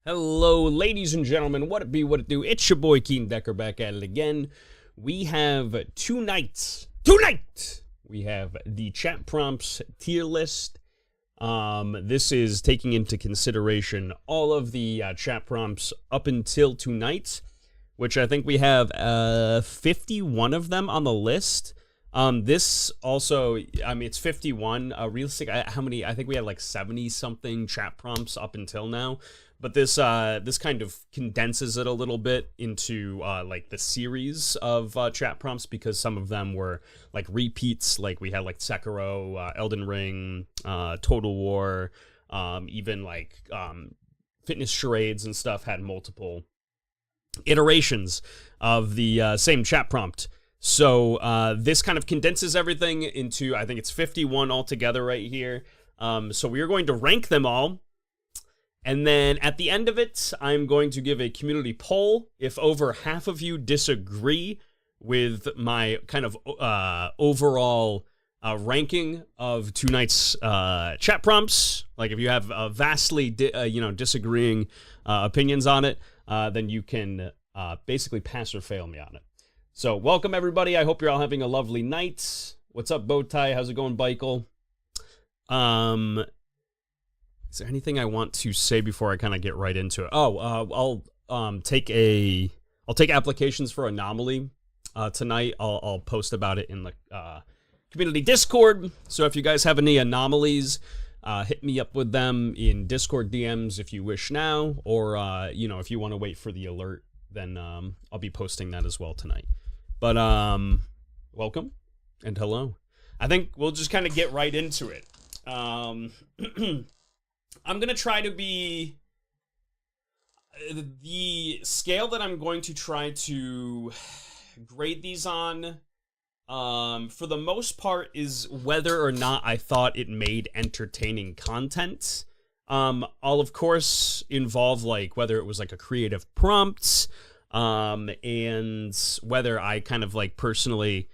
Hello, ladies and gentlemen. What it be, what it do? It's your boy Keen Decker back at it again. We have tonight. We have the chat prompts tier list. This is taking into consideration all of the chat prompts up until tonight, which I think we have 51 of them on the list. This also, it's 51. Realistic, how many? I think we had like 70 something chat prompts up until now. But this kind of condenses it a little bit into like the series of chat prompts, because some of them were like repeats. Like we had like Sekiro, Elden Ring, Total War, even like fitness charades and stuff had multiple iterations of the same chat prompt. So this kind of condenses everything into, I think it's 51 altogether right here. So we are going to rank them all. And then at the end of it, I'm going to give a community poll. If over half of you disagree with my kind of overall ranking of tonight's chat prompts, like if you have vastly disagreeing opinions on it, then you can basically pass or fail me on it. So welcome everybody. I hope you're all having a lovely night. What's up, Bowtie? How's it going, Bikel? Is there anything I want to say before I kind of get right into it? I'll take applications for Anomaly tonight. I'll post about it in the community Discord. So if you guys have any anomalies, hit me up with them in Discord DMs if you wish now, or if you want to wait for the alert, then I'll be posting that as well tonight. But welcome and hello. I think we'll just kind of get right into it. I'm going to try to be... The scale that I'm going to try to grade these on, for the most part, is whether or not I thought it made entertaining content. I'll, of course, involve, like, whether it was, like, a creative prompt, and whether I kind of, like, personally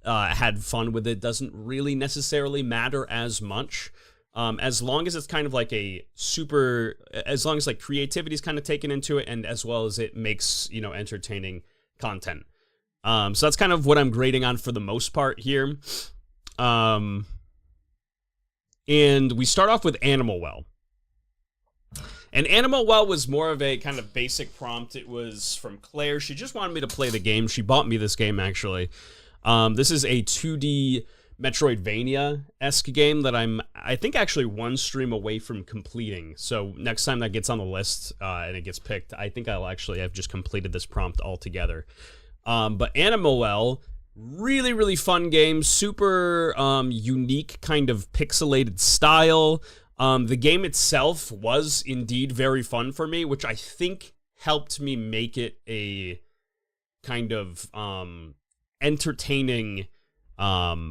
had fun with it doesn't really necessarily matter as much. As long as it's kind of like as long as like creativity is kind of taken into it, and as well as it makes, entertaining content. So that's kind of what I'm grading on for the most part here. And we start off with Animal Well. And Animal Well was more of a kind of basic prompt. It was from Claire. She just wanted me to play the game. She bought me this game, actually. This is a 2D Metroidvania-esque game that I think actually one stream away from completing. So next time that gets on the list and it gets picked, I think I'll actually have just completed this prompt altogether. But Animal Well, really, really fun game. Super unique kind of pixelated style. The game itself was indeed very fun for me, which I think helped me make it a kind of entertaining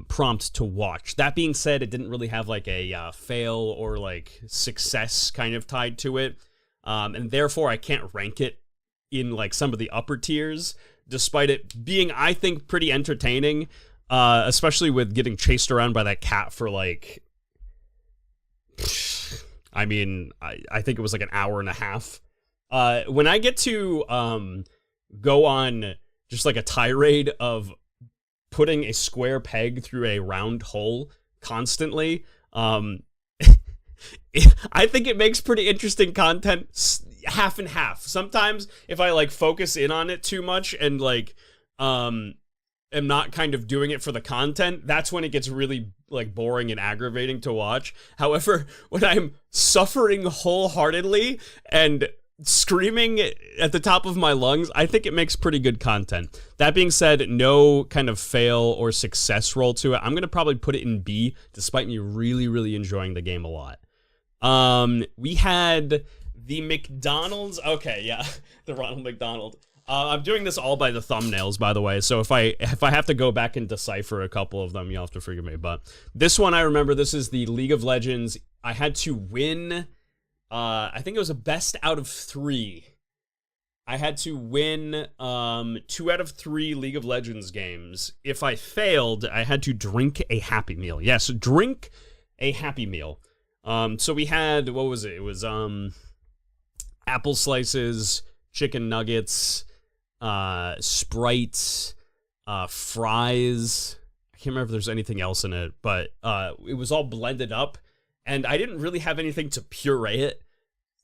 prompt to watch. That being said, it didn't really have like a fail or like success kind of tied to it, and therefore I can't rank it in like some of the upper tiers, despite it being, I think, pretty entertaining, especially with getting chased around by that cat for like, I think it was like an hour and a half. When I get to go on just like a tirade of putting a square peg through a round hole constantly, I think it makes pretty interesting content, half and half. Sometimes if I like focus in on it too much and like am not kind of doing it for the content, that's when it gets really like boring and aggravating to watch. However, when I'm suffering wholeheartedly and screaming at the top of my lungs, I think it makes pretty good content. That being said, no kind of fail or success roll to it. I'm going to probably put it in B, despite me really, really enjoying the game a lot. We had the McDonald's. Okay, yeah, the Ronald McDonald. I'm doing this all by the thumbnails, by the way, so if I have to go back and decipher a couple of them, you'll have to forgive me. But this one, I remember, this is the League of Legends. I had to win... I think it was a best out of 3. I had to win 2 out of 3 League of Legends games. If I failed, I had to drink a Happy Meal. Yes, drink a Happy Meal. So we had, what was it? It was, apple slices, chicken nuggets, Sprite, fries. I can't remember if there's anything else in it, but it was all blended up, and I didn't really have anything to puree it.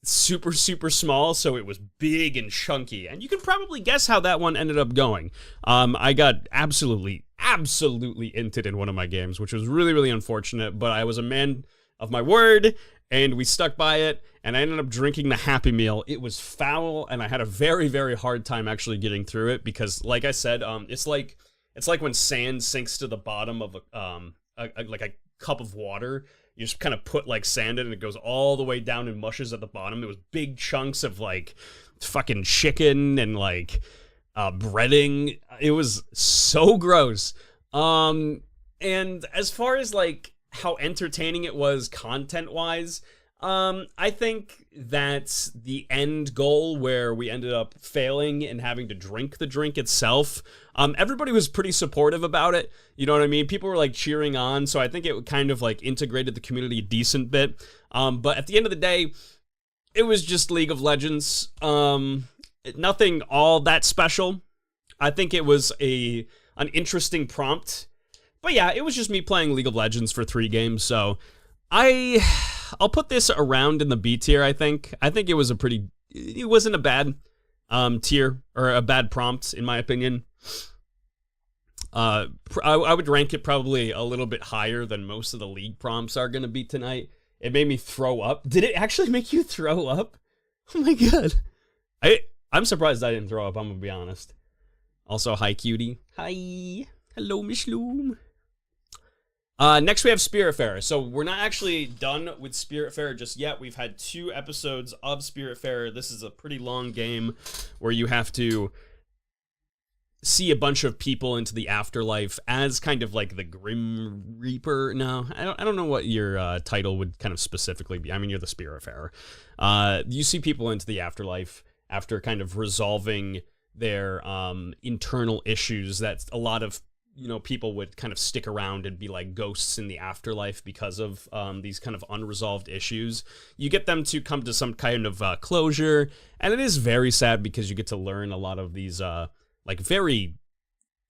Super, super small, so it was big and chunky, and you can probably guess how that one ended up going. I got absolutely inted in one of my games, which was really, really unfortunate, but I was a man of my word, and we stuck by it, and I ended up drinking the Happy Meal. It was foul, and I had a very, very hard time actually getting through it, because, like I said, it's like when sand sinks to the bottom of like a cup of water. You just kind of put like sand in and it goes all the way down and mushes at the bottom. It was big chunks of like fucking chicken and like breading. It was so gross. And as far as like how entertaining it was content wise, I think that the end goal where we ended up failing and having to drink the drink itself, everybody was pretty supportive about it. You know what I mean? People were like cheering on, so I think it kind of like integrated the community a decent bit. But at the end of the day, it was just League of Legends. Nothing all that special. I think it was an interesting prompt. But yeah, it was just me playing League of Legends for 3 games, so I'll put this around in the B tier, I think. I think it wasn't a bad tier, or a bad prompt, in my opinion. I would rank it probably a little bit higher than most of the League prompts are going to be tonight. It made me throw up. Did it actually make you throw up? Oh my god. I'm surprised I didn't throw up, I'm going to be honest. Also, hi, cutie. Hi. Hello, Miss Loom. Next we have Spiritfarer. So we're not actually done with Spiritfarer just yet. We've had 2 episodes of Spiritfarer. This is a pretty long game where you have to see a bunch of people into the afterlife as kind of like the Grim Reaper. No, I don't know what your title would kind of specifically be. I mean, you're the Spiritfarer. You see people into the afterlife after kind of resolving their internal issues that a lot of people would kind of stick around and be like ghosts in the afterlife because of these kind of unresolved issues. You get them to come to some kind of closure, and it is very sad because you get to learn a lot of these like very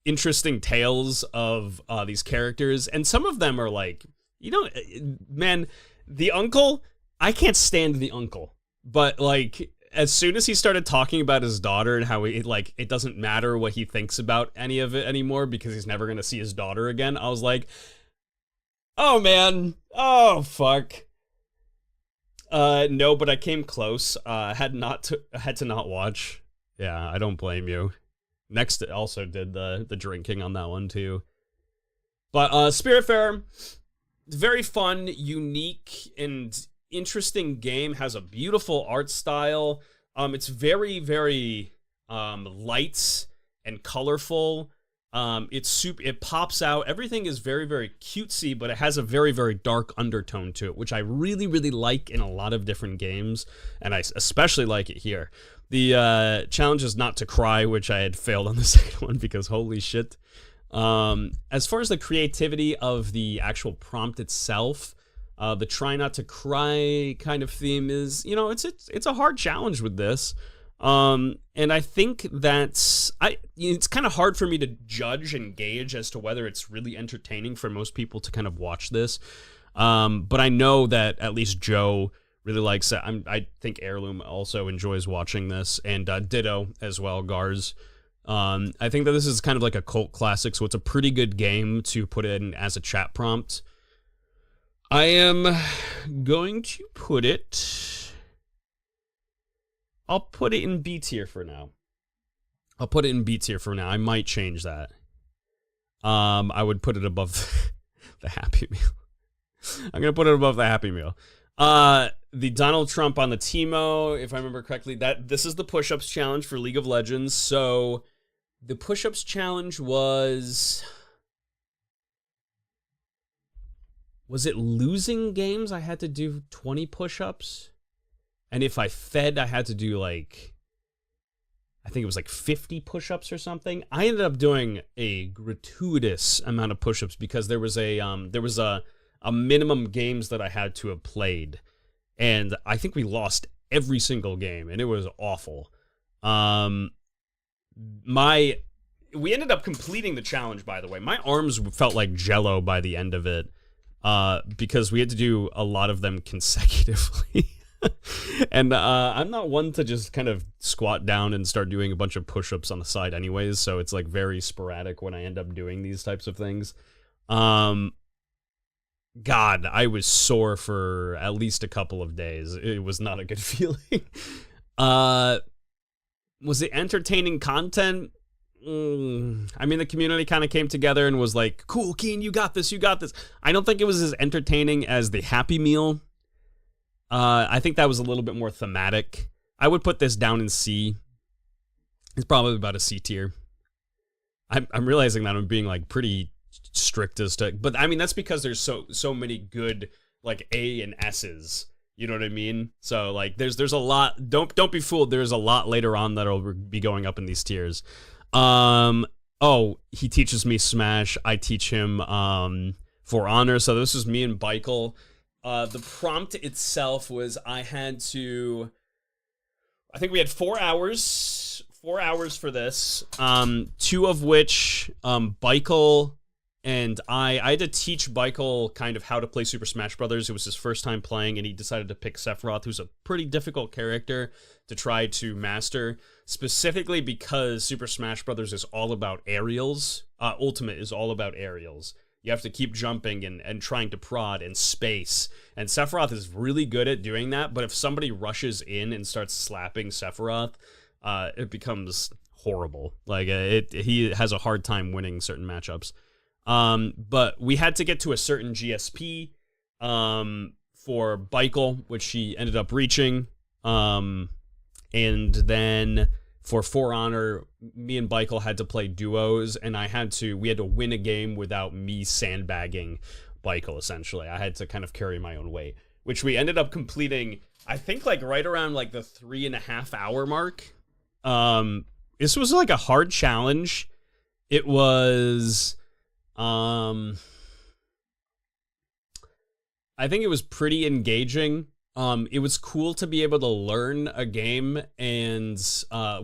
interesting tales of these characters, and some of them are like, man, the uncle, I can't stand the uncle, but like as soon as he started talking about his daughter and how it doesn't matter what he thinks about any of it anymore because he's never going to see his daughter again, I was like, oh man, oh fuck. No, but I came close. Had to not watch. Yeah, I don't blame you. Next also did the drinking on that one too. But Spiritfarer, very fun, unique, and interesting game. Has a beautiful art style. It's very, very light and colorful. It pops out. Everything is very, very cutesy, but it has a very, very dark undertone to it, which I really, really like in a lot of different games, and I especially like it here. The challenge is not to cry, which I had failed on the second one because holy shit. As far as the creativity of the actual prompt itself, the try not to cry kind of theme is, it's a hard challenge with this. And I think that it's kind of hard for me to judge and gauge as to whether it's really entertaining for most people to kind of watch this. But I know that at least Joe really likes it. I think Heirloom also enjoys watching this, and ditto as well, Gars. I think that this is kind of like a cult classic, so it's a pretty good game to put in as a chat prompt. I am going to put it... I'll put it in B tier for now. I might change that. I would put it above the Happy Meal. I'm going to put it above the Happy Meal. The Donald Trump on the Teemo, if I remember correctly, this is the push-ups challenge for League of Legends. So the push-ups challenge was it losing games? I had to do 20 push-ups. And if I fed, I had to do I think it was 50 push-ups or something. I ended up doing a gratuitous amount of push-ups because there was a minimum games that I had to have played. And I think we lost every single game, and it was awful. We ended up completing the challenge, by the way. My arms felt like jello by the end of it, because we had to do a lot of them consecutively. And I'm not one to just kind of squat down and start doing a bunch of push-ups on the side anyways, so it's like very sporadic when I end up doing these types of things. God, I was sore for at least a couple of days. It was not a good feeling. Was it entertaining content? I mean, the community kind of came together and was like, cool, Keen, you got this, you got this. I don't think it was as entertaining as the Happy Meal. I think that was a little bit more thematic. I would put this down in C. It's probably about a C tier. I'm realizing that I'm being like pretty strict as to, but I mean that's because there's so many good like A and S's. You know what I mean? So like there's a lot. Don't be fooled. There's a lot later on that'll be going up in these tiers. Oh, he teaches me Smash. I teach him For Honor. So this is me and Beichel. The prompt itself was I think we had 4 hours for this, 2 of which, Beichel and I had to teach Beichel kind of how to play Super Smash Brothers. It was his first time playing, and he decided to pick Sephiroth, who's a pretty difficult character to try to master, specifically because Super Smash Brothers is all about aerials. Ultimate is all about aerials. You have to keep jumping and trying to prod and space. And Sephiroth is really good at doing that, but if somebody rushes in and starts slapping Sephiroth, it becomes horrible. Like, he has a hard time winning certain matchups. But we had to get to a certain GSP for Beichel, which he ended up reaching. And then for Honor, me and Beichel had to play duos, and we had to win a game without me sandbagging Beichel, essentially. I had to kind of carry my own weight, which we ended up completing, I think, like, right around, like, the 3.5 hour mark. This was, like, a hard challenge. It was, I think it was pretty engaging. It was cool to be able to learn a game and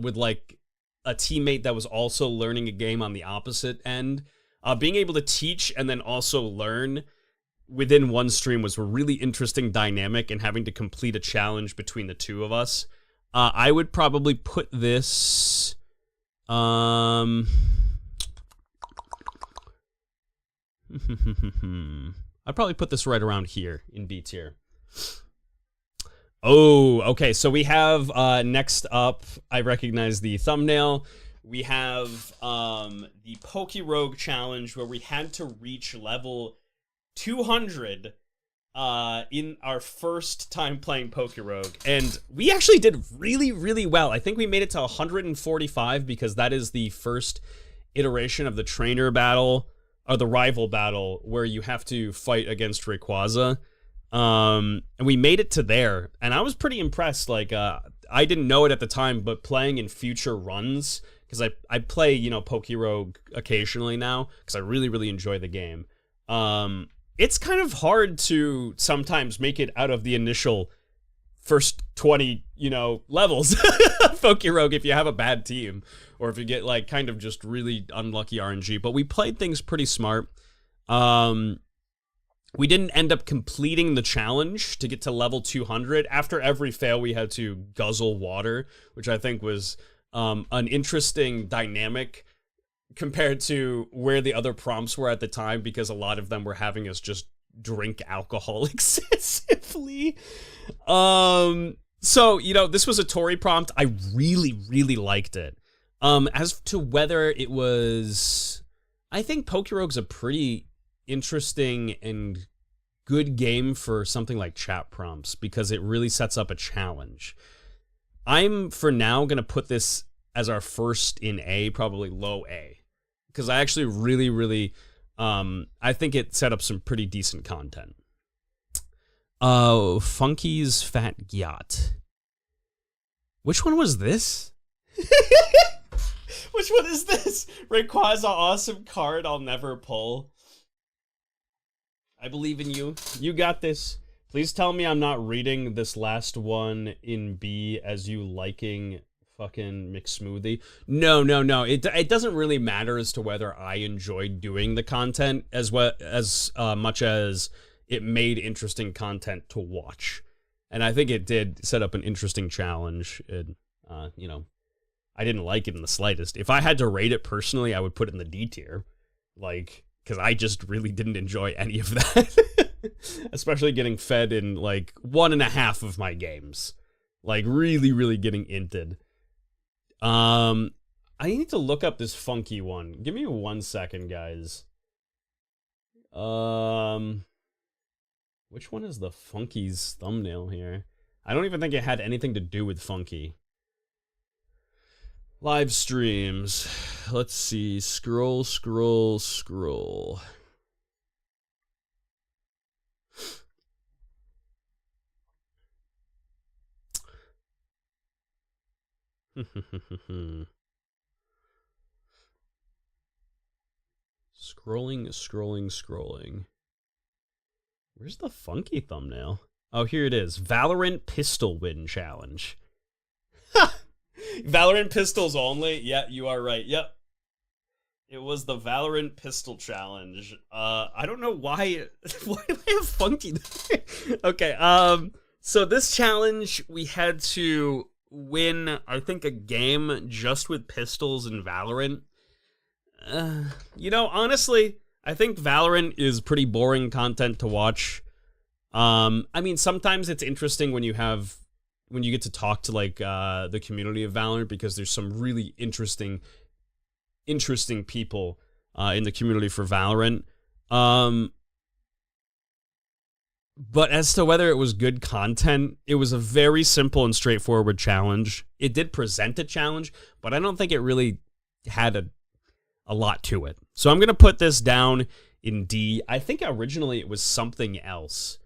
with like a teammate that was also learning a game on the opposite end. Being able to teach and then also learn within one stream was a really interesting dynamic, and having to complete a challenge between the two of us. I would probably put this I'd probably put this right around here in B tier. Oh, okay, so we have, next up, I recognize the thumbnail. We have, the Pokerogue challenge, where we had to reach level 200, in our first time playing Pokerogue. And we actually did really, really well. I think we made it to 145, because that is the first iteration of the trainer battle, or the rival battle, where you have to fight against Rayquaza. And we made it to there, and I was pretty impressed. Like, I didn't know it at the time, but playing in future runs, because I play, you know, Pokerogue occasionally now, because I really, really enjoy the game. It's kind of hard to sometimes make it out of the initial first 20, you know, levels of Pokerogue if you have a bad team, or if you get, like, kind of just really unlucky RNG, but we played things pretty smart. We didn't end up completing the challenge to get to level 200. After every fail, we had to guzzle water, which I think was an interesting dynamic compared to where the other prompts were at the time, because a lot of them were having us just drink alcohol excessively. So, you know, this was a Tori prompt. I really, really liked it. As to whether it was... I think Pokerogue's a pretty interesting and good game for something like chat prompts, because it really sets up a challenge. I'm, for now, going to put this as our first in A, probably low A, because I actually really, really, I think it set up some pretty decent content. Funky's Fat Yacht. Which one was this? Which one is this? Rayquaza awesome card I'll never pull. I believe in you. You got this. Please tell me I'm not reading this last one in B as you liking fucking McSmoothie. No, no, no. It doesn't really matter as to whether I enjoyed doing the content as much as it made interesting content to watch. And I think it did set up an interesting challenge. And, you know, I didn't like it in the slightest. If I had to rate it personally, I would put it in the D tier. Like, because I just really didn't enjoy any of that. Especially getting fed in, like, 1.5 of my games. Like, really, really getting inted. I need to look up this funky one. Give me 1 second, guys. Which one is the Funky's thumbnail here? I don't even think it had anything to do with Funky. Live streams. Let's see. Scroll, scroll, scroll. Scrolling, scrolling, scrolling. Where's the Funky thumbnail? Oh, here it is. Valorant Pistol Win Challenge. Valorant pistols only? Yeah, you are right. Yep. It was the Valorant Pistol Challenge. I don't know why do I have Funky there? Okay, so this challenge, we had to win, I think, a game just with pistols in Valorant. You know, honestly, I think Valorant is pretty boring content to watch. I mean, sometimes it's interesting when you get to talk to, like, the community of Valorant, because there's some really interesting people in the community for Valorant. But as to whether it was good content, it was a very simple and straightforward challenge. It did present a challenge, but I don't think it really had a lot to it. So I'm going to put this down in D. I think originally it was something else,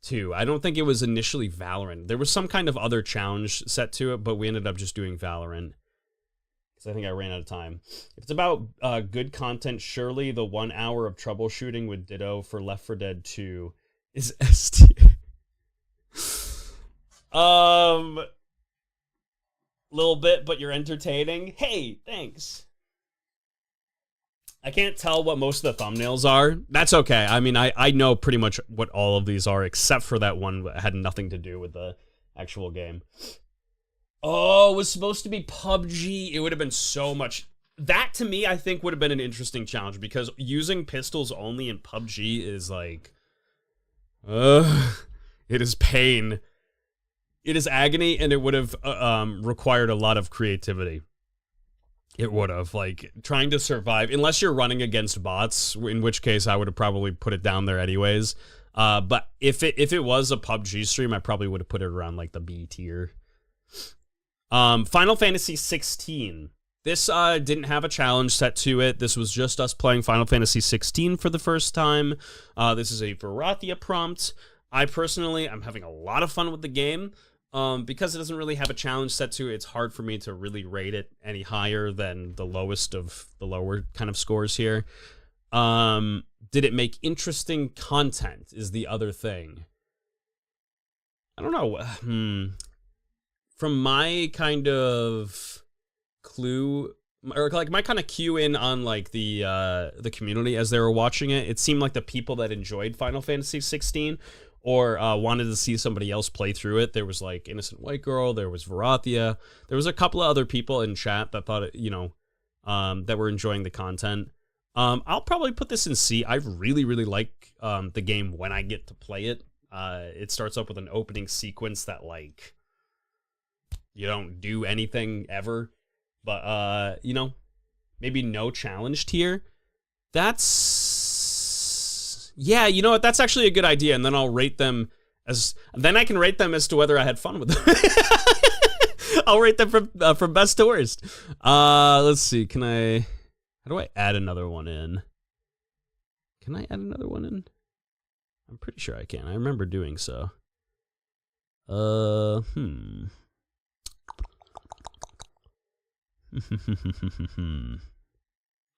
too. I don't think it was initially Valorant. There was some kind of other challenge set to it, but we ended up just doing Valorant, because I think I ran out of time. If it's about good content, surely the 1 hour of troubleshooting with Ditto for Left 4 Dead 2 is S tier. Little bit, but you're entertaining. Hey, thanks. I can't tell what most of the thumbnails are. That's okay. I mean, I know pretty much what all of these are, except for that one that had nothing to do with the actual game. Oh, it was supposed to be PUBG. It would have been so much. That, to me, I think would have been an interesting challenge, because using pistols only in PUBG is like... it is pain. It is agony, and it would have required a lot of creativity. It would have, like, trying to survive, unless you're running against bots, in which case I would have probably put it down there anyways. But if it was a PUBG stream, I probably would have put it around, like, the B tier. Final Fantasy 16. This didn't have a challenge set to it. This was just us playing Final Fantasy 16 for the first time. This is a Varathia prompt. I'm having a lot of fun with the game. Because it doesn't really have a challenge set to it, it's hard for me to really rate it any higher than the lowest of the lower kind of scores here. Did it make interesting content is the other thing. I don't know. From my kind of clue, or like my kind of cue in on like the community as they were watching it, it seemed like the people that enjoyed Final Fantasy 16 or wanted to see somebody else play through it. There was like Innocent White Girl, there was Varathia, there was a couple of other people in chat that thought, that were enjoying the content. I'll probably put this in C. I really, really like the game when I get to play it. It starts up with an opening sequence that, like, you don't do anything ever. But, maybe no challenge tier. Yeah, you know what? That's actually a good idea. And then I'll rate them then I can rate them as to whether I had fun with them. I'll rate them from best to worst. Let's see. How do I add another one in? Can I add another one in? I'm pretty sure I can. I remember doing so. Can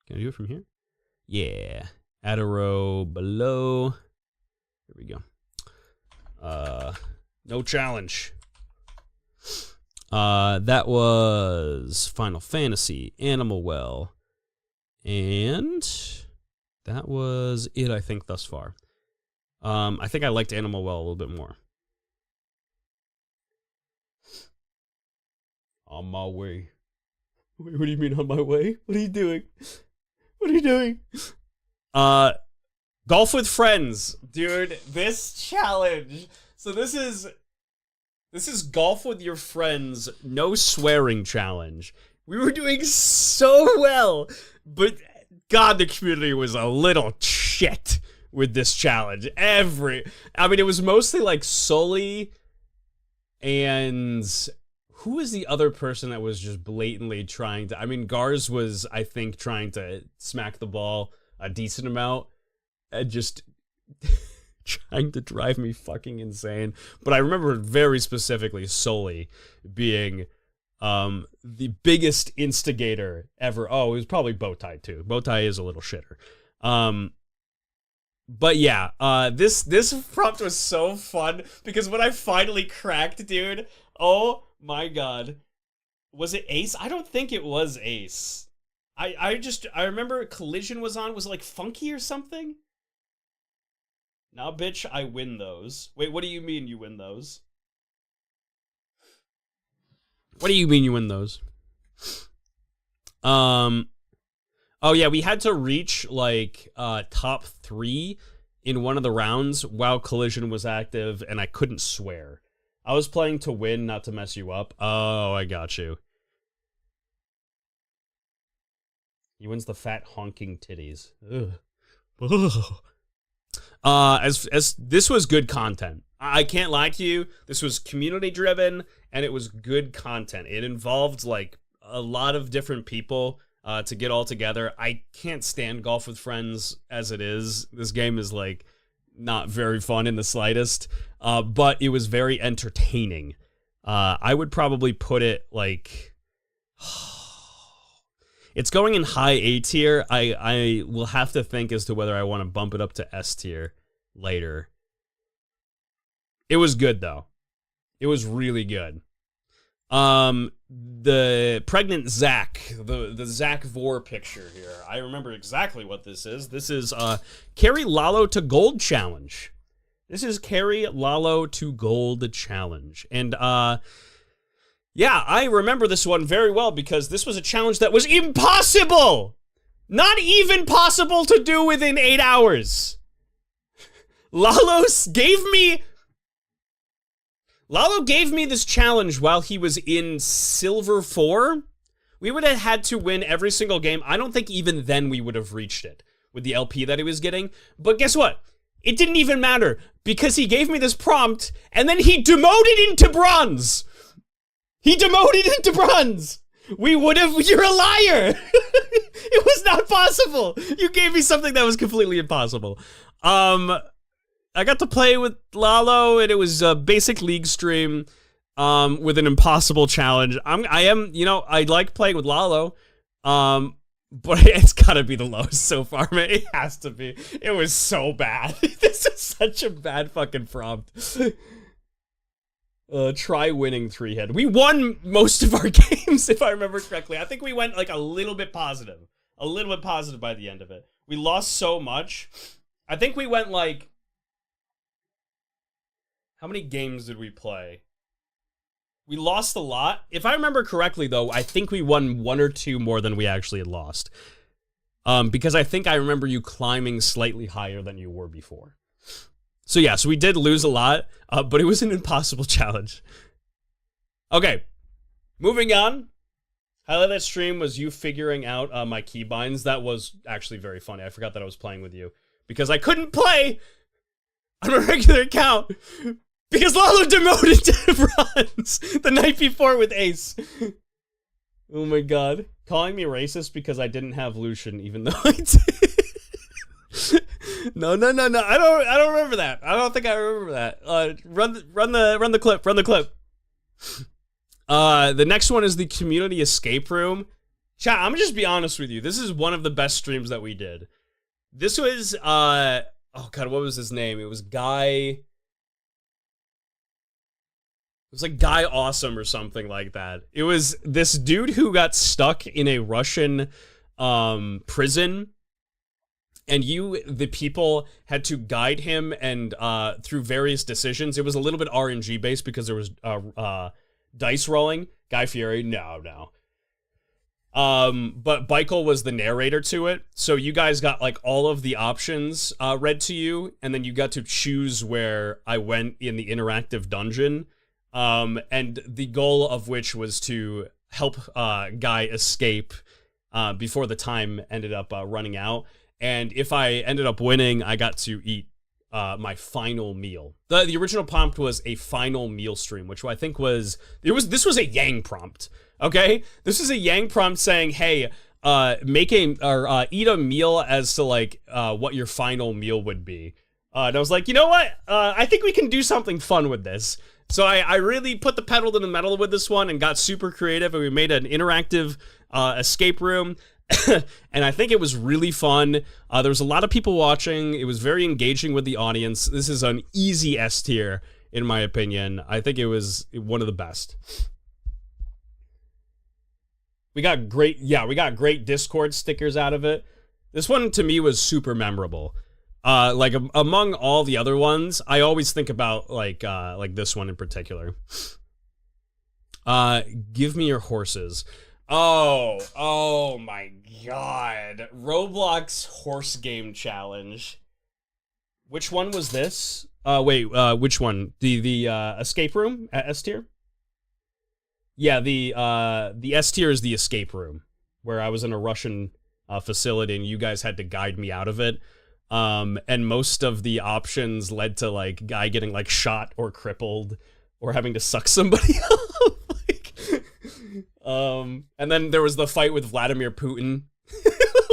I do it from here? Yeah. Add a row below. Here we go. No challenge. That was Final Fantasy, Animal Well, and that was it, I think, thus far. I think I liked Animal Well a little bit more. On my way. Wait, what do you mean on my way? What are you doing? What are you doing? Golf with friends. Dude, this challenge. So this is golf with your friends, no swearing challenge. We were doing so well, but God, the community was a little shit with this challenge. I mean, it was mostly like Sully and who was the other person that was just blatantly trying to, I mean, Garz was, I think, trying to smack the ball a decent amount and just trying to drive me fucking insane. But I remember very specifically Sully being the biggest instigator ever. Oh, it was probably Bowtie too. Bowtie is a little shitter. But yeah, this prompt was so fun because when I finally cracked, dude, oh my God. Was it Ace? I don't think it was Ace. I remember Collision was on. Was it like Funky or something? Nah, bitch, I win those. Wait, what do you mean you win those? What do you mean you win those? Oh yeah, we had to reach like top 3 in one of the rounds while Collision was active, and I couldn't swear. I was playing to win, not to mess you up. Oh, I got you. He wins the fat honking titties. Ugh. As this was good content. I can't lie to you. This was community driven and it was good content. It involved like a lot of different people to get all together. I can't stand golf with friends as it is. This game is like not very fun in the slightest, but it was very entertaining. I would probably put it like it's going in high A tier. I will have to think as to whether I want to bump it up to S tier later. It was good though. It was really good. The pregnant Zach, the Zach Vor picture here. I remember exactly what this is. This is Carry Lalo to Gold challenge. This is Carry Lalo to Gold challenge. And yeah, I remember this one very well because this was a challenge that was impossible. Not even possible to do within 8 hours. Lalo gave me this challenge while he was in Silver 4. We would have had to win every single game. I don't think even then we would have reached it with the LP that he was getting. But guess what? It didn't even matter because he gave me this prompt and then he demoted into bronze. He demoted into bronze. We would have, you're a liar. It was not possible. You gave me something that was completely impossible. I got to play with Lalo, and it was a basic league stream with an impossible challenge. I like playing with Lalo, but it's gotta be the lowest so far, man. It has to be. It was so bad. This is such a bad fucking prompt. Try winning 3-head. We won most of our games, if I remember correctly. I think we went like a little bit positive by the end of it. We lost so much. I think we went like, how many games did we play? We lost a lot. If I remember correctly, though, I think we won 1 or 2 more than we actually had lost. Because I think I remember you climbing slightly higher than you were before. So yeah, so we did lose a lot, but it was an impossible challenge. Okay, moving on. Highlight of that stream was you figuring out my keybinds. That was actually very funny. I forgot that I was playing with you because I couldn't play on a regular account because Lalo demoted to bronze the night before with Ace. Oh my God. Calling me racist because I didn't have Lucian even though I did. No. I don't remember that. I don't think I remember that. Run the clip. The next one is the community escape room. Chat, I'm gonna just be honest with you. This is one of the best streams that we did. This was oh God, what was his name? It was Guy. was like Guy Awesome or something like that. It was this dude who got stuck in a Russian prison, and the people, had to guide him and through various decisions. It was a little bit RNG based because there was dice rolling. Guy Fieri, no. But Michael was the narrator to it, so you guys got like all of the options read to you, and then you got to choose where I went in the interactive dungeon. And the goal of which was to help Guy escape before the time ended up running out. And if I ended up winning, I got to eat my final meal. The original prompt was a final meal stream, which I think this was a Yang prompt. Okay, this is a Yang prompt saying, "Hey, eat a meal as to like what your final meal would be." And I was like, you know what? I think we can do something fun with this. So I really put the pedal to the metal with this one and got super creative, and we made an interactive escape room. And I think it was really fun. There was a lot of people watching. It was very engaging with the audience. This is an easy S tier, in my opinion. I think it was one of the best. We got great Discord stickers out of it. This one, to me, was super memorable. Like among all the other ones, I always think about like this one in particular. Give me your horses. Oh my god. Roblox horse game challenge. Which one was this? Which one? The escape room at S tier? Yeah, the S tier is the escape room, where I was in a Russian facility and you guys had to guide me out of it. And most of the options led to like Guy getting like shot or crippled or having to suck somebody up. And then there was the fight with Vladimir Putin,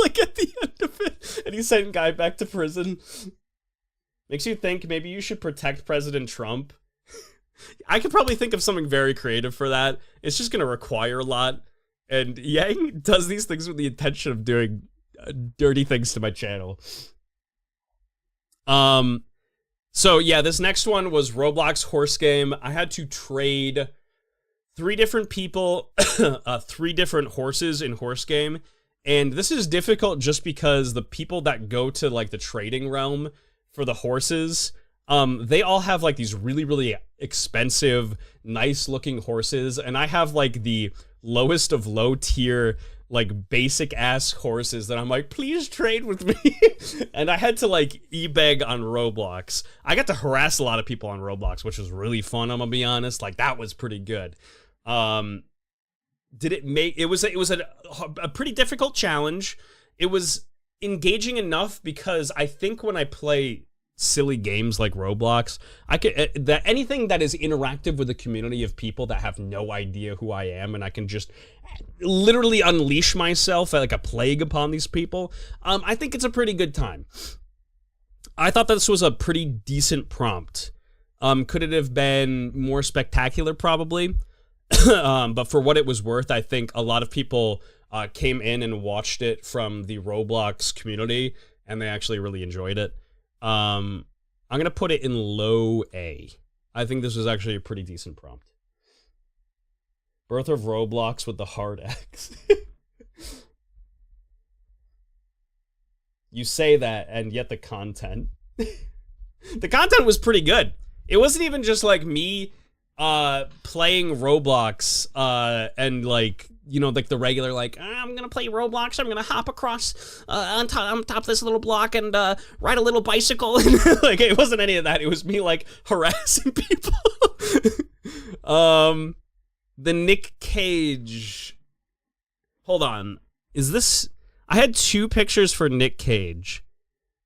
like at the end of it, and he sent Guy back to prison. Makes you think maybe you should protect President Trump. I could probably think of something very creative for that. It's just going to require a lot. And Yang does these things with the intention of doing dirty things to my channel. So yeah, this next one was Roblox horse game. I had to trade 3 different people, 3 different horses in horse game. And this is difficult just because the people that go to like the trading realm for the horses, they all have like these really, really expensive, nice looking horses. And I have like the lowest of low tier, like basic ass horses that I'm like, please trade with me. And I had to like e-beg on Roblox. I got to harass a lot of people on Roblox, which was really fun, I'm gonna be honest. Like that was pretty good. It was a pretty difficult challenge. It was engaging enough because I think when I play silly games like Roblox, anything that is interactive with a community of people that have no idea who I am, and I can just literally unleash myself like a plague upon these people, I think it's a pretty good time. I thought this was a pretty decent prompt. Could it have been more spectacular? Probably. But for what it was worth, I think a lot of people came in and watched it from the Roblox community, and they actually really enjoyed it. I'm gonna put it in low A. I think this was actually a pretty decent prompt. Birth of Roblox with the hard X. You say that, and yet the content... the content was pretty good. It wasn't even just like me playing Roblox and like, you know, like the regular like, I'm gonna play Roblox, I'm gonna hop across on top of this little block and ride a little bicycle. And like, it wasn't any of that. It was me like harassing people. The Nick Cage, hold on, is this... I had 2 pictures for Nick Cage.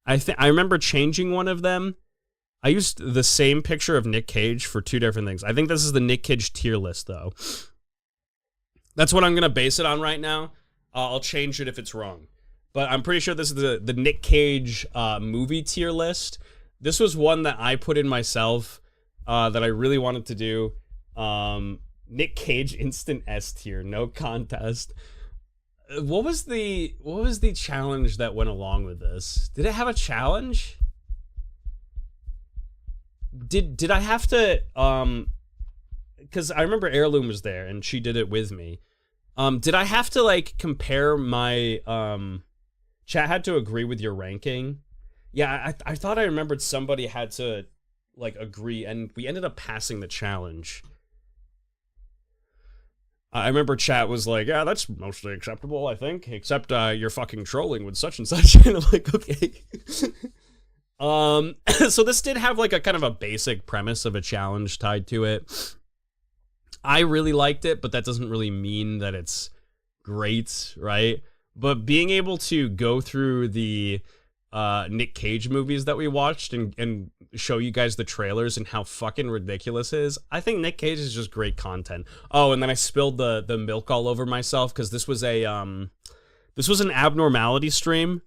I remember changing one of them. I used the same picture of Nick Cage for 2 different things. I think this is the Nick Cage tier list, though. That's what I'm going to base it on right now. I'll change it if it's wrong. But I'm pretty sure this is the Nick Cage movie tier list. This was one that I put in myself that I really wanted to do. Nick Cage instant S tier, no contest. What was the challenge that went along with this? Did it have a challenge? Did I have to because I remember Heirloom was there and she did it with me. Did I have to like compare my chat had to agree with your ranking? Yeah, I thought I remembered somebody had to like agree, and we ended up passing the challenge. I remember chat was like, yeah, that's mostly acceptable, I think, except you're fucking trolling with such and such. And I'm like, okay. So this did have like a kind of a basic premise of a challenge tied to it. I really liked it, but that doesn't really mean that it's great, right? But being able to go through the Nick Cage movies that we watched and show you guys the trailers and how fucking ridiculous it is, I think Nick Cage is just great content. Oh, and then I spilled the milk all over myself because this was an abnormality stream.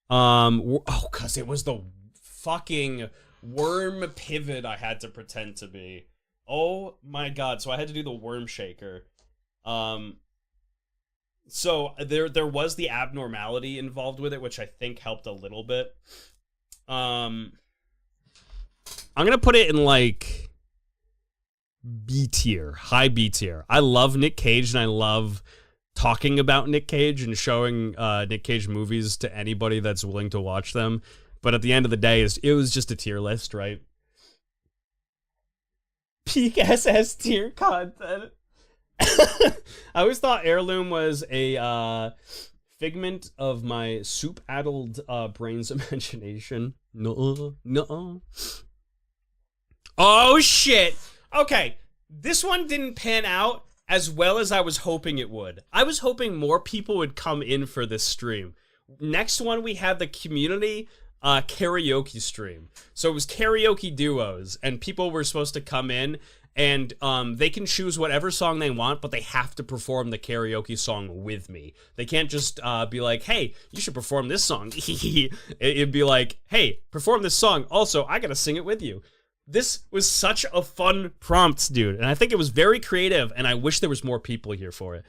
Because it was the fucking worm pivot I had to pretend to be. Oh my god, so I had to do the worm shaker. So there was the abnormality involved with it, which I think helped a little bit. I'm gonna put it in like B tier, high B tier. I love Nick Cage and I love talking about Nick Cage and showing Nick Cage movies to anybody that's willing to watch them. But at the end of the day, it was just a tier list, right? Peak SS tier content. I always thought Heirloom was a figment of my soup-addled brain's imagination. No. Oh, shit. Okay, this one didn't pan out as well as I was hoping it would. I was hoping more people would come in for this stream. Next one, we had the community karaoke stream. So it was karaoke duos, and people were supposed to come in, and they can choose whatever song they want, but they have to perform the karaoke song with me. They can't just be like, hey, you should perform this song. It'd be like, hey, perform this song. Also, I gotta sing it with you. This was such a fun prompt, dude, and I think it was very creative, and I wish there was more people here for it.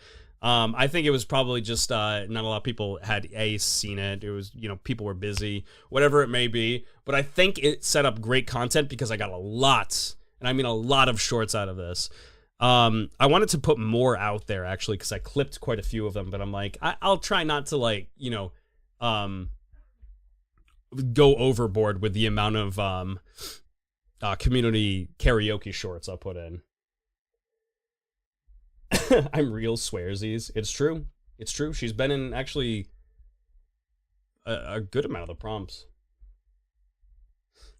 I think it was probably just not a lot of people had seen it. It was, people were busy, whatever it may be. But I think it set up great content because I got a lot, and I mean a lot of shorts out of this. I wanted to put more out there, actually, because I clipped quite a few of them. But I'm like, I'll try not to, like, go overboard with the amount of community karaoke shorts I'll put in. I'm real swearsies. It's true. It's true. She's been in actually a good amount of the prompts.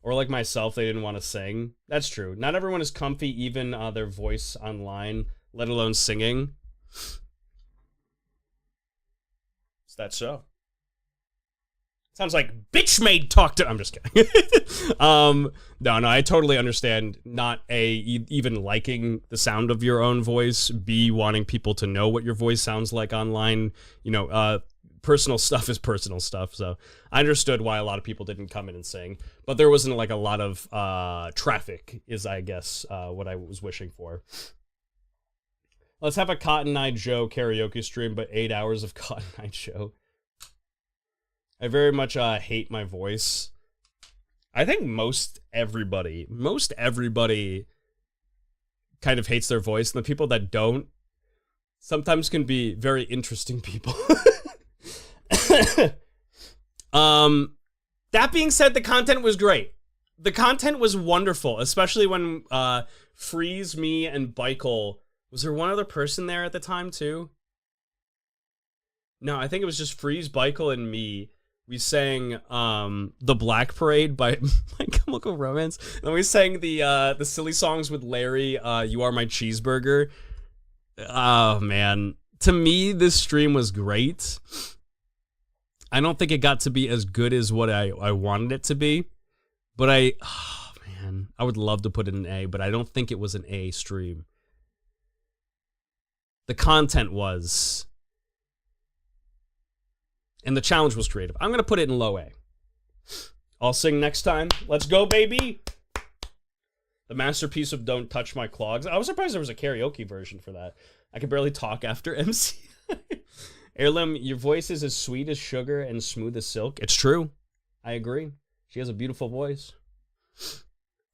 Or like myself, they didn't want to sing. That's true. Not everyone is comfy, even their voice online, let alone singing. Is that so? Sounds like bitch made talk to. I'm just kidding. No, I totally understand. Not even liking the sound of your own voice. B, wanting people to know what your voice sounds like online. Personal stuff is personal stuff. So I understood why a lot of people didn't come in and sing, but there wasn't like a lot of traffic. Is I guess what I was wishing for. Let's have a Cotton Eye Joe karaoke stream, but 8 hours of Cotton Eye Joe. I very much hate my voice. I think most everybody kind of hates their voice, and the people that don't sometimes can be very interesting people. That being said, the content was great. The content was wonderful, especially when Freeze, me, and Beichel. Was there one other person there at the time too? No, I think it was just Freeze, Beichel, and me. We sang The Black Parade by My Chemical Romance. And then we sang the silly songs with Larry, You Are My Cheeseburger. Oh, man. To me, this stream was great. I don't think it got to be as good as what I wanted it to be. But I would love to put it in A, but I don't think it was an A stream. The content was... And the challenge was creative. I'm going to put it in low A. I'll sing next time. Let's go, baby. The masterpiece of Don't Touch My Clogs. I was surprised there was a karaoke version for that. I could barely talk after MC. Heirloom, your voice is as sweet as sugar and smooth as silk. It's true. I agree. She has a beautiful voice.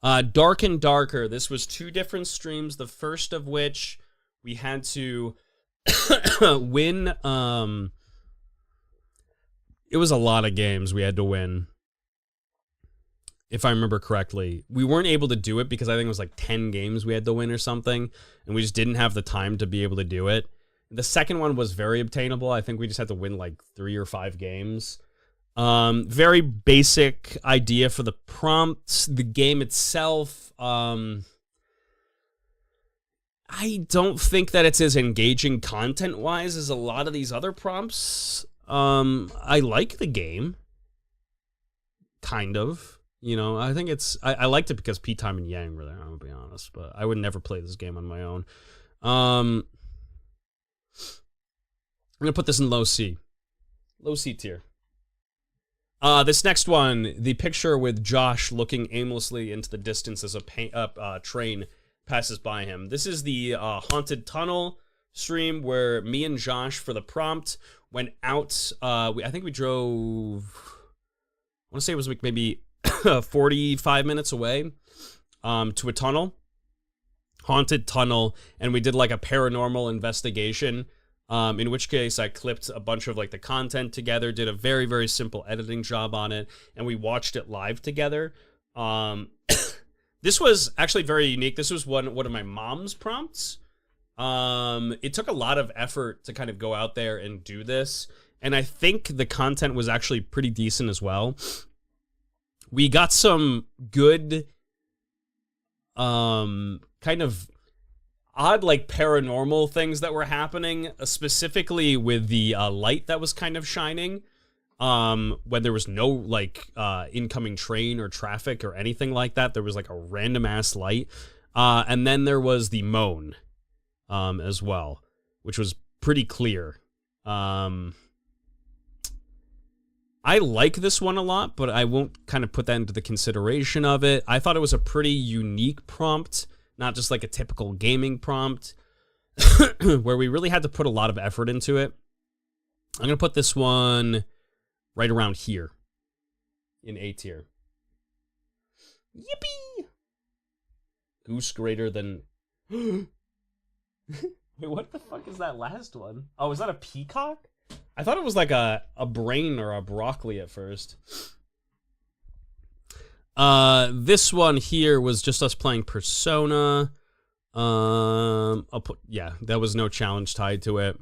Dark and Darker. This was 2 different streams. The first of which we had to win. It was a lot of games we had to win, if I remember correctly. We weren't able to do it because I think it was like 10 games we had to win or something, and we just didn't have the time to be able to do it. The second one was very obtainable. I think we just had to win like 3 or 5 games. Very basic idea for the prompts. The game itself, I don't think that it's as engaging content-wise as a lot of these other prompts. I like the game. Kind of. You know, I think it's... I liked it because Pete, Time, and Yang were there, I'm gonna be honest. But I would never play this game on my own. I'm gonna put this in low C. Low C tier. This next one, the picture with Josh looking aimlessly into the distance as a train passes by him. This is the Haunted Tunnel stream where me and Josh, for the prompt, went out. I think we drove... I want to say it was like maybe 45 minutes away to a tunnel. Haunted tunnel. And we did like a paranormal investigation. In which case I clipped a bunch of like the content together, did a very, very simple editing job on it, and we watched it live together. This was actually very unique. This was one of my mom's prompts. It took a lot of effort to kind of go out there and do this, and I think the content was actually pretty decent as well. We got some good, kind of odd, like, paranormal things that were happening, specifically with the light that was kind of shining, when there was no, like, incoming train or traffic or anything like that. There was, like, a random-ass light. And then there was the moan, as well, which was pretty clear. I like this one a lot, but I won't kind of put that into the consideration of it. I thought it was a pretty unique prompt, not just like a typical gaming prompt, where we really had to put a lot of effort into it. I'm going to put this one right around here, in A tier. Yippee! Goose greater than... Wait, what the fuck is that last one? Oh, is that a peacock? I thought it was like a brain or a broccoli at first. This one here was just us playing Persona. Yeah, there was no challenge tied to it.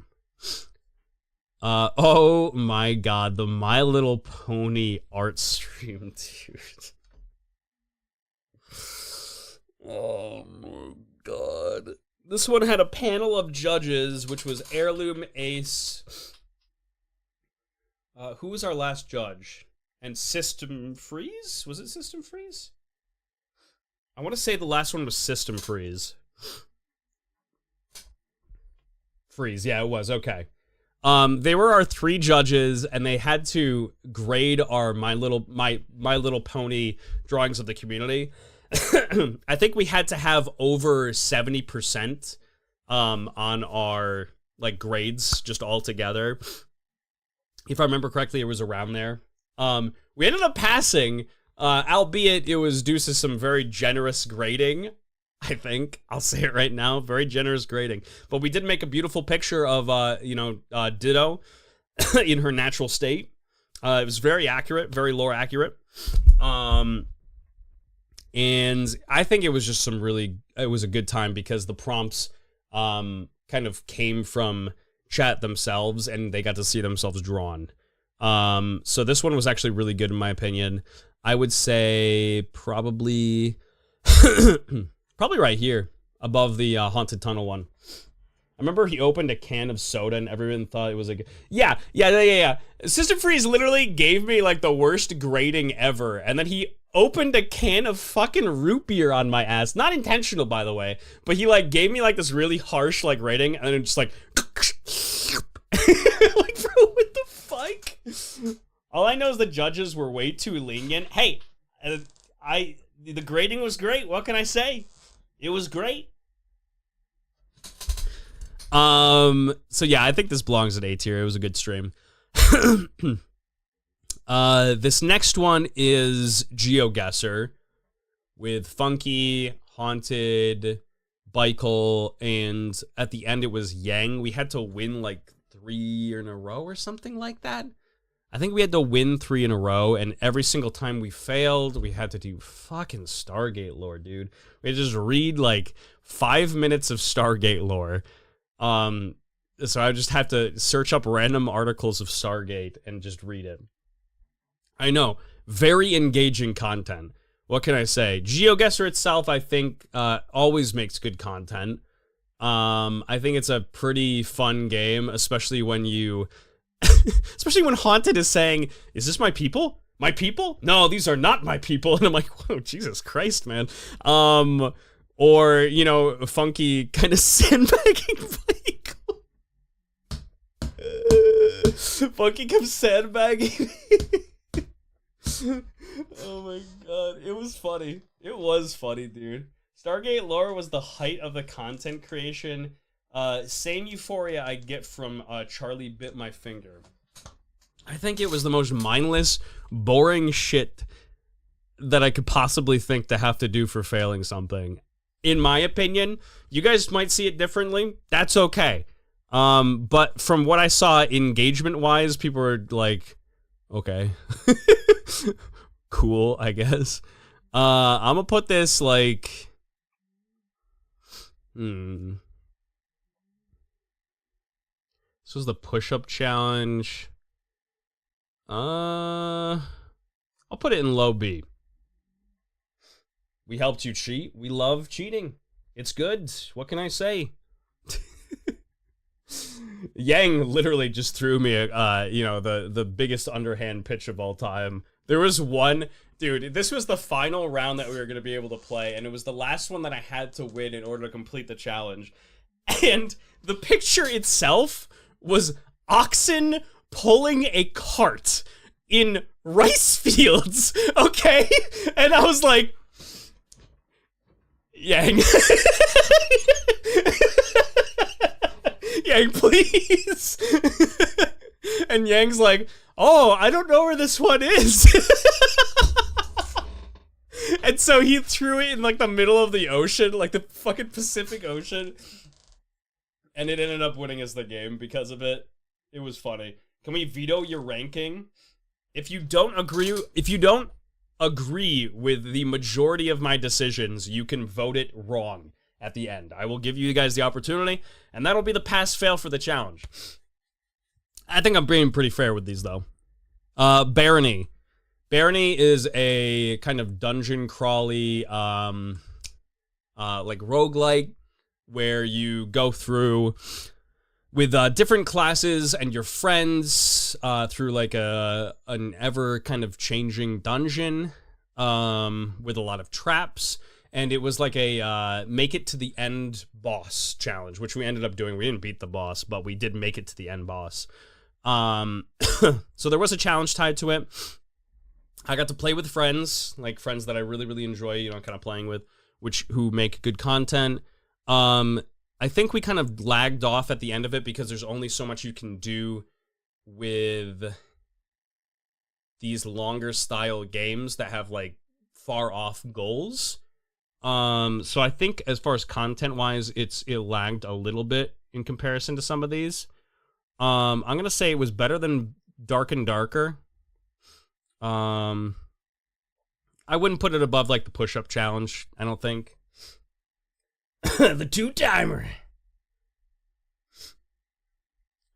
Oh my god, the My Little Pony art stream, dude. Oh my god. This one had a panel of judges, which was Heirloom Ace. Who was our last judge? And System Freeze? Was it System Freeze? I want to say the last one was System Freeze. Freeze, yeah, it was, okay. They were our 3 judges, and they had to grade our My Little Pony drawings of the community. I think we had to have over 70% on our like grades just all together. If I remember correctly, it was around there. We ended up passing, albeit it was due to some very generous grading. I think I'll say it right now, very generous grading. But we did make a beautiful picture of Ditto in her natural state. It was very accurate, very lore accurate. And I think it was just it was a good time because the prompts kind of came from chat themselves and they got to see themselves drawn. So this one was actually really good in my opinion. I would say probably probably right here above the Haunted Tunnel one. I remember he opened a can of soda and everyone thought it was like, yeah. System Freeze literally gave me like the worst grading ever, and then he opened a can of fucking root beer on my ass. Not intentional, by the way, but he like gave me like this really harsh like rating, and then just like, like, bro, what the fuck? All I know is the judges were way too lenient. Hey, the grading was great. What can I say? It was great. So yeah, I think this belongs at A tier. It was a good stream. This next one is GeoGuessr, with Funky, Haunted, Baikel, and at the end it was Yang. We had to win like 3 in a row or something like that. I think we had to win 3 in a row, and every single time we failed, we had to do fucking Stargate lore, dude. We had to just read like 5 minutes of Stargate lore. So I just have to search up random articles of Stargate and just read it. I know, very engaging content. What can I say? GeoGuessr itself, I think, always makes good content. I think it's a pretty fun game, especially when you... especially when Haunted is saying, is this my people? My people? No, these are not my people. And I'm like, whoa, Jesus Christ, man. Or, you know, Funky kind of sandbagging Baikel. Funky comes sandbagging. Oh my god, it was funny. It was funny, dude. Stargate lore was the height of the content creation. Same euphoria I get from Charlie Bit My Finger. I think it was the most mindless, boring shit that I could possibly think to have to do for failing something. In my opinion, you guys might see it differently. That's okay. But from what I saw engagement-wise, people were like, okay. Cool, I guess. I'm gonna put this like... This was the push-up challenge. I'll put it in low B. We helped you cheat. We love cheating. It's good. What can I say? Yang literally just threw me a, you know, the biggest underhand pitch of all time. There was one, dude, this was the final round that we were going to be able to play, and it was the last one that I had to win in order to complete the challenge. And the picture itself was oxen pulling a cart in rice fields, okay? And I was like, Yang. Yang, please. And Yang's like, oh, I don't know where this one is. And so he threw it in like the middle of the ocean, like the fucking Pacific Ocean. And it ended up winning us the game because of it. It was funny. Can we veto your ranking? If you don't agree with the majority of my decisions, you can vote it wrong at the end. I will give you guys the opportunity, and that'll be the pass-fail for the challenge. I think I'm being pretty fair with these, though. Barony. Barony is a kind of dungeon crawly, like roguelike, where you go through with different classes and your friends through like an ever kind of changing dungeon with a lot of traps. And it was like a make it to the end boss challenge, which we ended up doing. We didn't beat the boss, but we did make it to the end boss. So there was a challenge tied to it. I got to play with friends, like friends that I really, really enjoy, you know, kind of playing with, who make good content. I think we kind of lagged off at the end of it because there's only so much you can do with these longer style games that have like far off goals. So I think as far as content wise, it lagged a little bit in comparison to some of these. I'm gonna say it was better than Dark and Darker. I wouldn't put it above like the push-up challenge, I don't think. The 2-timer.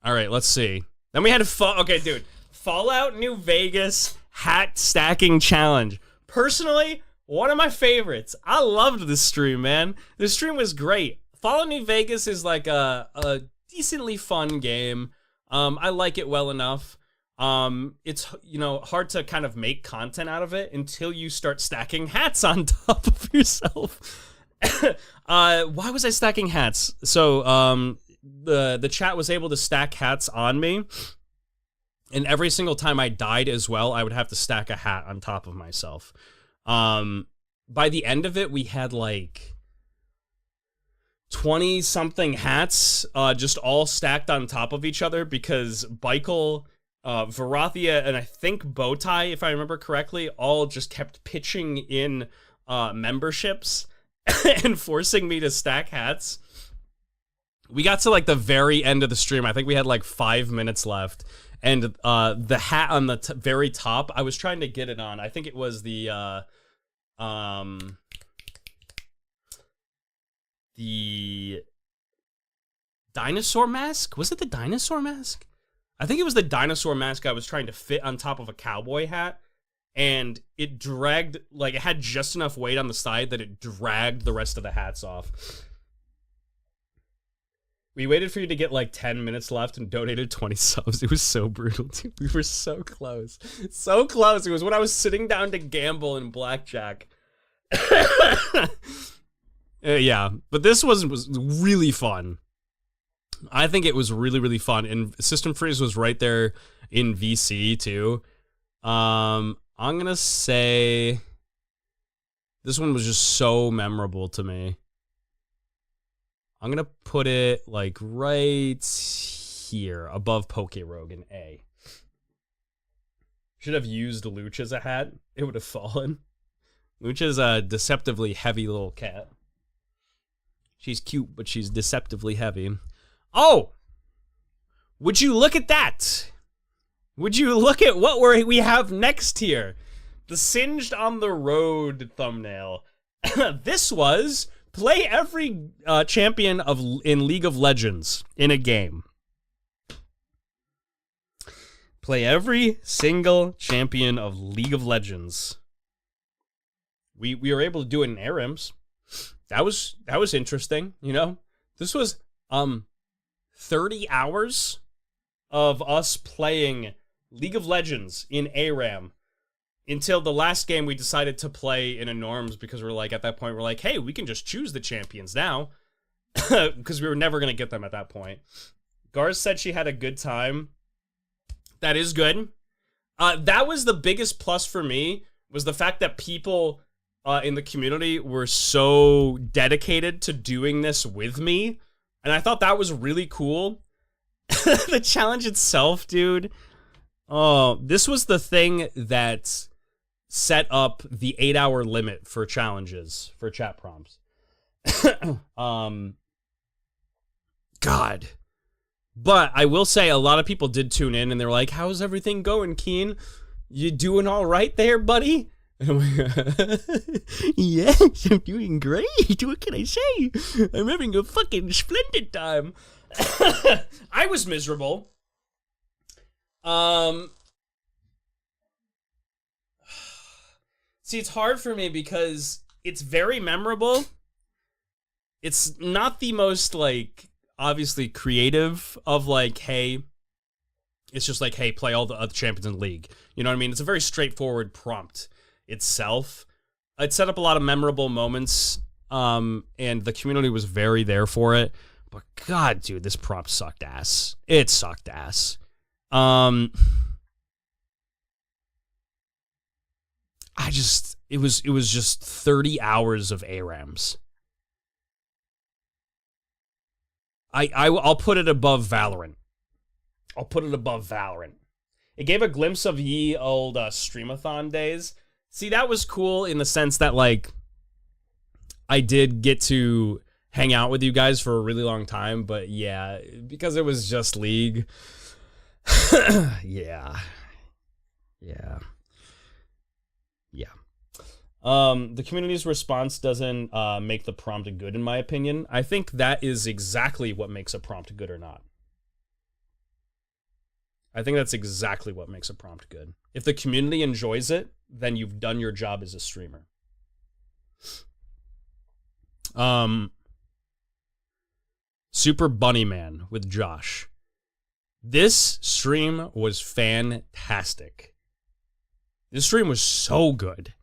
All right, let's see. Then we had okay, dude. Fallout New Vegas hat stacking challenge. Personally, one of my favorites. I loved this stream, man. This stream was great. Fallout New Vegas is like a decently fun game. I like it well enough. It's, you know, hard to kind of make content out of it until you start stacking hats on top of yourself. Why was I stacking hats? So, the chat was able to stack hats on me, and every single time I died as well, I would have to stack a hat on top of myself. By the end of it, we had like 20-something hats, just all stacked on top of each other because Baikel, Varathia, and I think Bowtie, if I remember correctly, all just kept pitching in memberships and forcing me to stack hats. We got to like the very end of the stream. I think we had like 5 minutes left. And the hat on the very top, I was trying to get it on. I think it was the dinosaur mask? Was it the dinosaur mask? I think it was the dinosaur mask I was trying to fit on top of a cowboy hat. And it dragged, like, it had just enough weight on the side that it dragged the rest of the hats off. We waited for you to get, like, 10 minutes left and donated 20 subs. It was so brutal, dude. We were so close. So close. It was when I was sitting down to gamble in blackjack. Yeah, but this was really fun. I think it was really, really fun. And System Freeze was right there in VC, too. I'm gonna say this one was just so memorable to me. I'm gonna put it like right here above Poke Rogue in A. Should have used Luch as a hat. It would have fallen. Luch is a deceptively heavy little cat. She's cute, but she's deceptively heavy. Oh! Would you look at that? Would you look at what we have next here? The Singed on the Road thumbnail. This was play every champion in League of Legends in a game. Play every single champion of League of Legends. We were able to do it in ARAMs. That was interesting, you know? This was 30 hours of us playing League of Legends in ARAM until the last game we decided to play in a norms because we're like, at that point, we're like, hey, we can just choose the champions now because we were never going to get them at that point. Garz said she had a good time. That is good. That was the biggest plus for me, was the fact that people in the community were so dedicated to doing this with me. And I thought that was really cool. The challenge itself, dude. Oh, this was the thing that set up the 8-hour limit for challenges, for chat prompts. God. But I will say a lot of people did tune in and they were like, how's everything going, Keen? You doing all right there, buddy? And I'm like, yes, I'm doing great. What can I say? I'm having a fucking splendid time. I was miserable. See, it's hard for me because it's very memorable. It's not the most, like, obviously creative of, like, hey, it's just like, hey, play all the other champions in the league. You know what I mean? It's a very straightforward prompt itself. It set up a lot of memorable moments, and the community was very there for it. But God, dude, this prompt sucked ass. It sucked ass. It was just 30 hours of ARAMs. I'll put it above Valorant. I'll put it above Valorant. It gave a glimpse of ye old Streamathon days. See, that was cool in the sense that, like, I did get to hang out with you guys for a really long time, but yeah, because it was just League. Yeah. The community's response doesn't make the prompt good, in my opinion. I think that is exactly what makes a prompt good or not. I think that's exactly what makes a prompt good. If the community enjoys it, then you've done your job as a streamer. Super Bunny Man with Josh. This stream was fantastic. This stream was so good.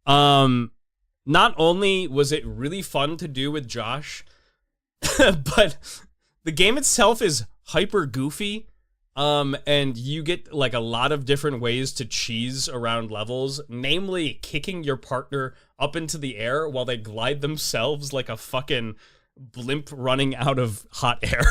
Not only was it really fun to do with Josh, but the game itself is hyper goofy. And you get like a lot of different ways to cheese around levels, namely kicking your partner up into the air while they glide themselves like a fucking blimp running out of hot air.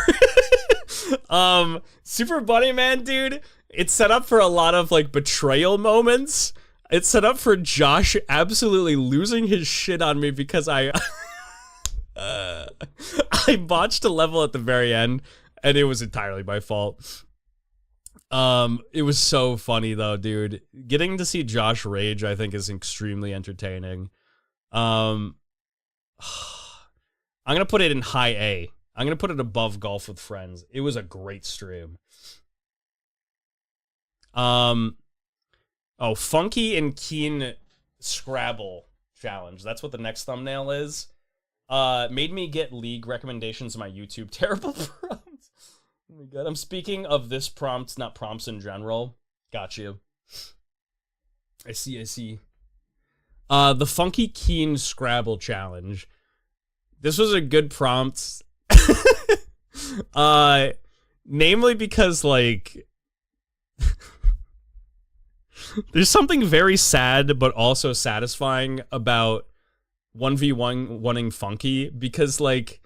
Super Bunny Man, dude, it's set up for a lot of like betrayal moments. It's set up for Josh absolutely losing his shit on me because I botched a level at the very end, and it was entirely my fault. It was so funny though, dude. Getting to see Josh rage, I think, is extremely entertaining. I'm gonna put it in high A. I'm gonna put it above Golf with Friends. It was a great stream. Oh, Funky and Keen Scrabble challenge. That's what the next thumbnail is. Made me get league recommendations on my YouTube. Terrible prompts. Oh my god. I'm speaking of this prompt, not prompts in general. Got you. I see. The Funky Keen Scrabble challenge. This was a good prompt. Namely because, like, there's something very sad but also satisfying about 1v1-ing Funky, because, like,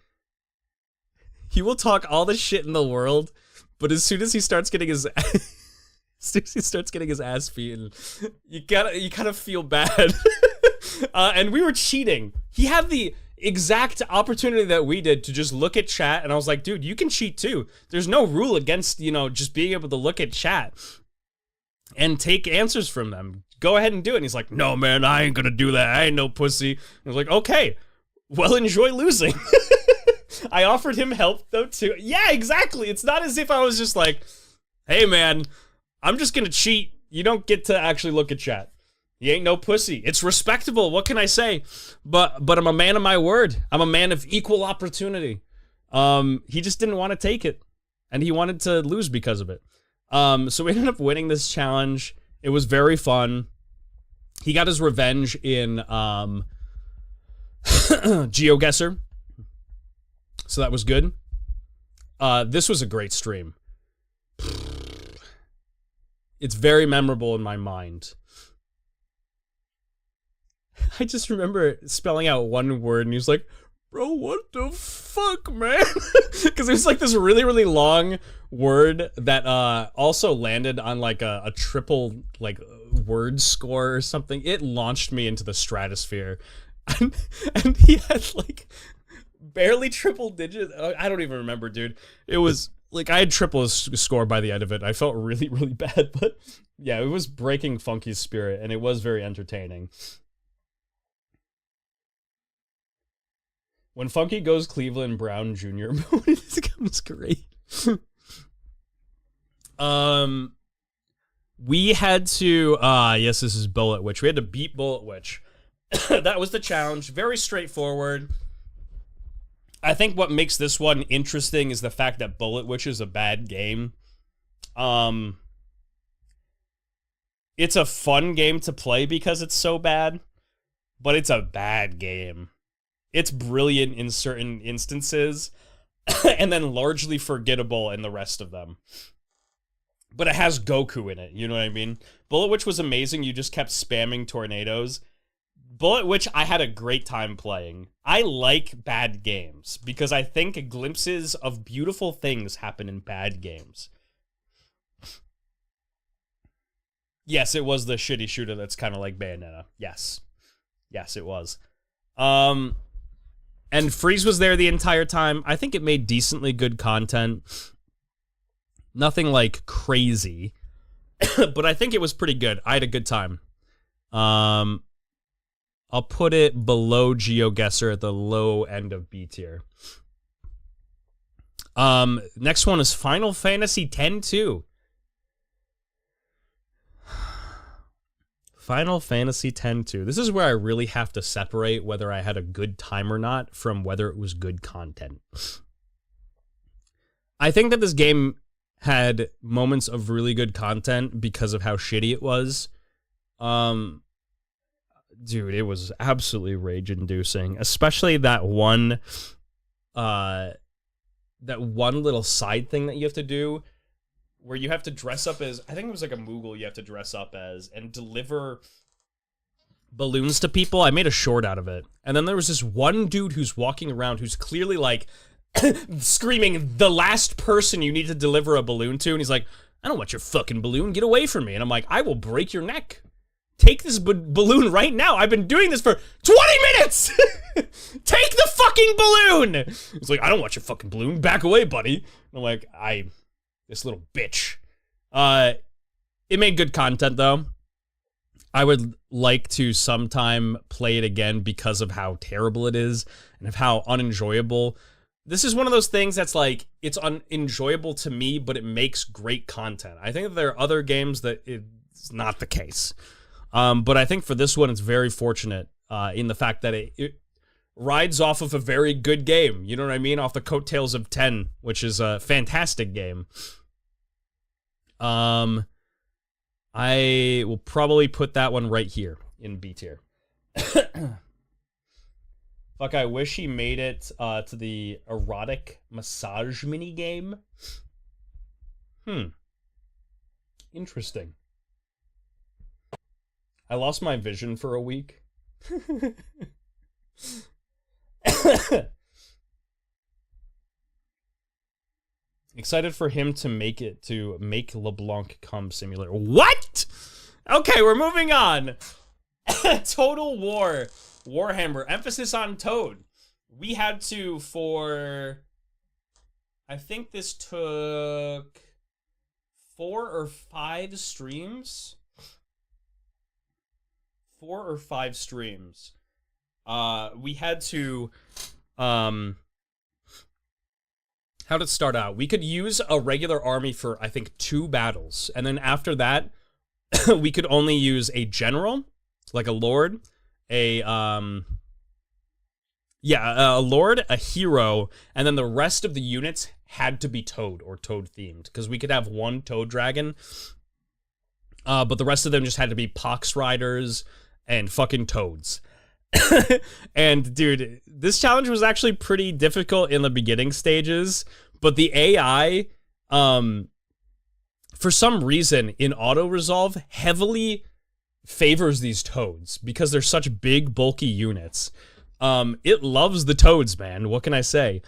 he will talk all the shit in the world, but as soon as he starts getting his ass beaten, you kind of feel bad. And we were cheating. He had the exact opportunity that we did to just look at chat, and I was like, dude, you can cheat too. There's no rule against, you know, just being able to look at chat and take answers from them. Go ahead and do it. And he's like, no, man, I ain't gonna do that. I ain't no pussy. And I was like, okay, well, enjoy losing. I offered him help, though, too. Yeah, exactly. It's not as if I was just like, hey, man, I'm just gonna cheat. You don't get to actually look at chat. You ain't no pussy. It's respectable. What can I say? But I'm a man of my word. I'm a man of equal opportunity. He just didn't want to take it, and he wanted to lose because of it. So we ended up winning this challenge. It was very fun. He got his revenge in GeoGuessr. So that was good. This was a great stream. It's very memorable in my mind. I just remember spelling out one word, and he was like, bro, what the fuck, man? Because it was like this really, really long word that also landed on like a triple like word score or something. It launched me into the stratosphere. And he had like barely triple digits. I don't even remember, dude. It was like I had triple score by the end of it. I felt really, really bad, but yeah, it was breaking Funky's spirit, and it was very entertaining. When Funky goes Cleveland Brown Jr. mode, it becomes great. We had to, yes, this is Bullet Witch. We had to beat Bullet Witch. That was the challenge. Very straightforward. I think what makes this one interesting is the fact that Bullet Witch is a bad game. It's a fun game to play because it's so bad, but it's a bad game. It's brilliant in certain instances, and then largely forgettable in the rest of them. But it has Goku in it, you know what I mean? Bullet Witch was amazing, you just kept spamming tornadoes. Bullet Witch, I had a great time playing. I like bad games, because I think glimpses of beautiful things happen in bad games. Yes, it was the shitty shooter that's kind of like Bayonetta. Yes. Yes, it was. And Freeze was there the entire time. I think it made decently good content. Nothing like crazy. But I think it was pretty good. I had a good time. I'll put it below GeoGuessr at the low end of B tier. Next one is Final Fantasy X-2. Final Fantasy X-2. This is where I really have to separate whether I had a good time or not from whether it was good content. I think that this game had moments of really good content because of how shitty it was. Dude, it was absolutely rage-inducing, especially that one little side thing that you have to do, where you have to dress up as, I think it was like a Moogle you have to dress up as, and deliver balloons to people. I made a short out of it. And then there was this one dude who's walking around who's clearly like screaming, the last person you need to deliver a balloon to. And he's like, I don't want your fucking balloon. Get away from me. And I'm like, I will break your neck. Take this balloon right now. I've been doing this for 20 minutes. Take the fucking balloon. It's like, I don't want your fucking balloon. Back away, buddy. I'm like, this little bitch. It made good content, though. I would like to sometime play it again because of how terrible it is and of how unenjoyable. This is one of those things that's like, it's unenjoyable to me, but it makes great content. I think that there are other games that it's not the case. But I think for this one, it's very fortunate in the fact that it rides off of a very good game. You know what I mean? Off the coattails of 10, which is a fantastic game. I will probably put that one right here in B tier. Fuck, I wish he made it to the erotic massage mini game. Interesting. I lost my vision for a week. Excited for him to make LeBlanc come simulator. What? Okay, we're moving on. Total War. Warhammer. Emphasis on Toad. We had to for... I think this took 4 or 5 streams. 4 or 5 streams. We had to... How did it start out? We could use a regular army for, I think, 2 battles. And then after that, we could only use a general, like a lord, a lord, a hero, and then the rest of the units had to be Toad or Toad themed. Because we could have 1 Toad dragon, but the rest of them just had to be Pox Riders and fucking Toads. And dude, this challenge was actually pretty difficult in the beginning stages, but the AI for some reason in auto resolve heavily favors these Toads because they're such big bulky units. It loves the Toads, man. What can I say?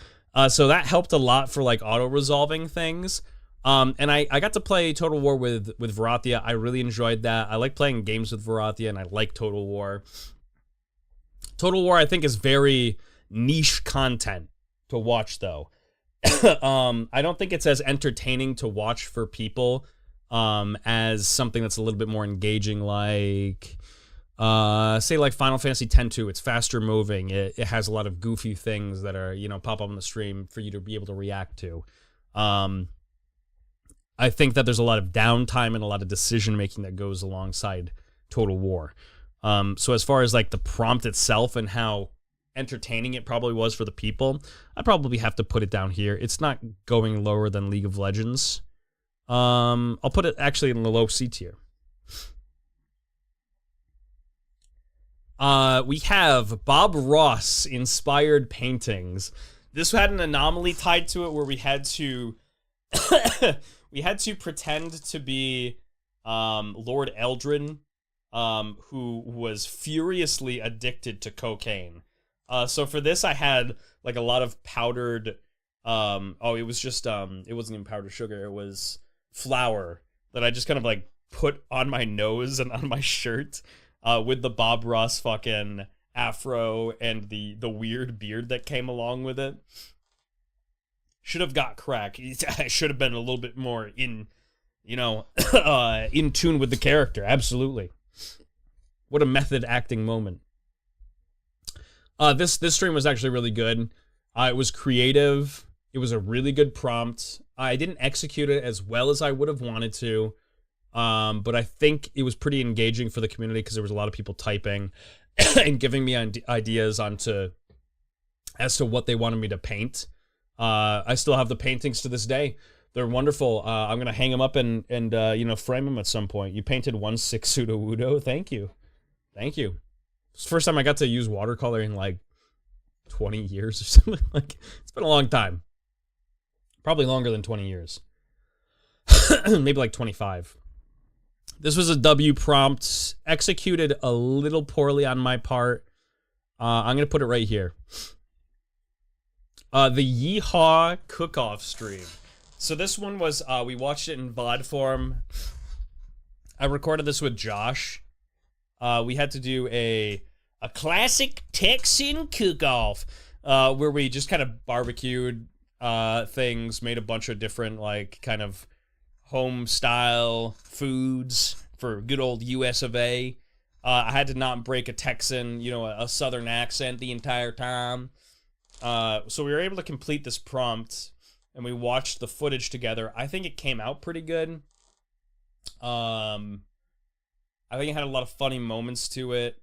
So that helped a lot for like auto resolving things. And I got to play Total War with Varathia. I really enjoyed that. I like playing games with Varathia, and I like Total War. Total War, I think, is very niche content to watch, though. I don't think it's as entertaining to watch for people as something that's a little bit more engaging, like, say, like Final Fantasy X-2. It's faster moving. It has a lot of goofy things that are, pop up on the stream for you to be able to react to. I think that there's a lot of downtime and a lot of decision-making that goes alongside Total War. So as far as like the prompt itself and how entertaining it probably was for the people, I'd probably have to put it down here. It's not going lower than League of Legends. I'll put it actually in the low C tier. We have Bob Ross inspired paintings. This had an anomaly tied to it where we had to pretend to be Lord Eldrin, who was furiously addicted to cocaine. So for this, I had like a lot of powdered, it wasn't even powdered sugar, it was flour that I just kind of like put on my nose and on my shirt, with the Bob Ross fucking afro and the weird beard that came along with it. Should have got crack. I should have been a little bit more in tune with the character. Absolutely. What a method acting moment. This stream was actually really good. It was creative. It was a really good prompt. I didn't execute it as well as I would have wanted to, but I think it was pretty engaging for the community because there was a lot of people typing and giving me ideas as to what they wanted me to paint. I still have the paintings to this day. They're wonderful. I'm gonna hang them up and frame them at some point. You painted 1/6 Sudowoodo. Thank you. Thank you. It's the first time I got to use watercolor in like 20 years or something. Like, it's been a long time. Probably longer than 20 years. Maybe like 25. This was a W prompt, executed a little poorly on my part. I'm going to put it right here. The Yeehaw Cook-Off stream. So this one was, we watched it in VOD form. I recorded this with Josh. we had to do a classic Texan cook-off, where we just kind of barbecued things, made a bunch of different like kind of home style foods for good old US of A. I had to not break a Texan, a Southern accent the entire time. So we were able to complete this prompt, and we watched the footage together. I think it came out pretty good. I think it had a lot of funny moments to it.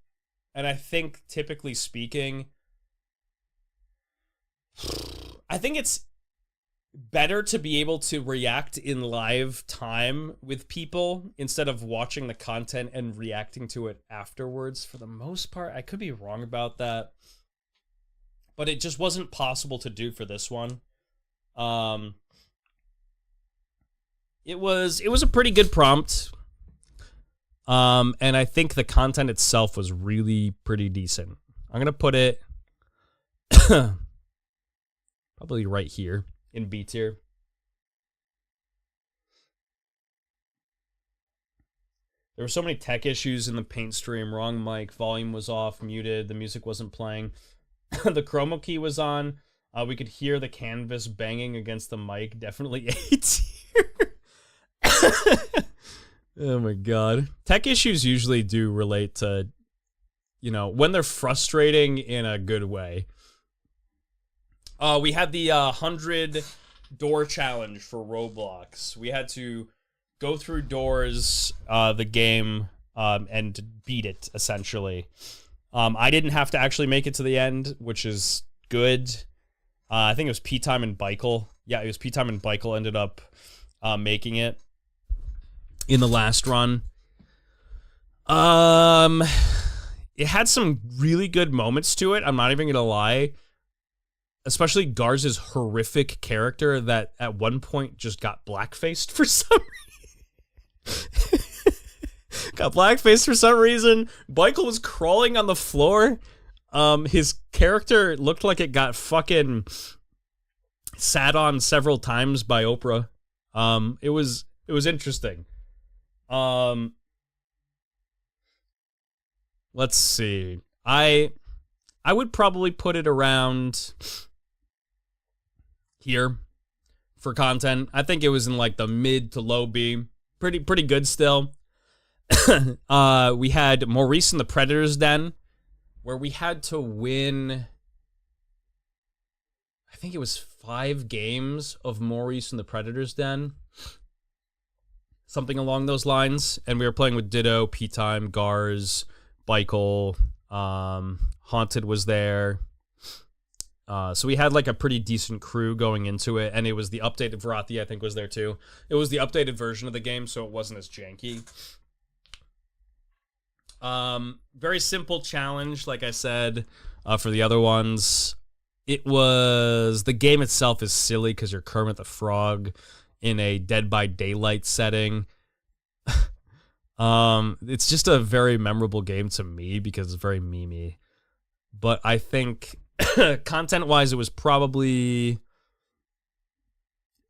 And I think, typically speaking, I think it's better to be able to react in live time with people instead of watching the content and reacting to it afterwards. For the most part, I could be wrong about that, but it just wasn't possible to do for this one. It was a pretty good prompt. And I think the content itself was really pretty decent. I'm gonna put it probably right here in B tier. There were so many tech issues in the Paint stream. Wrong mic, volume was off, muted, the music wasn't playing. The chroma key was on. We could hear the canvas banging against the mic. Definitely A tier. Oh my god. Tech issues usually do relate to, when they're frustrating in a good way. We had the 100 door challenge for Roblox. We had to go through doors, the game, and beat it, essentially. I didn't have to actually make it to the end, which is good. I think it was P-Time and Beichel. Yeah, it was P-Time and Beichel ended up making it in the last run. It had some really good moments to it, I'm not even gonna lie. Especially Garz's horrific character that at one point just got blackfaced for some reason. Got blackfaced for some reason. Beichel was crawling on the floor. His character looked like it got fucking sat on several times by Oprah. It was interesting. Let's see. I would probably put it around here for content. I think it was in like the mid to low B. Pretty good still. We had Maurice in the Predator's Den, where we had to win, I think it was 5 games of Maurice in the Predator's Den. Something along those lines. And we were playing with Ditto, P-Time, Garz, Beichel, Haunted was there. So we had like a pretty decent crew going into it, and it was the updated Verratti, I think, was there too. It was the updated version of the game, so it wasn't as janky. Very simple challenge, like I said, for the other ones. It was, the game itself is silly because you're Kermit the Frog in a Dead by Daylight setting. It's just a very memorable game to me because it's very memey. But I think content-wise, it was probably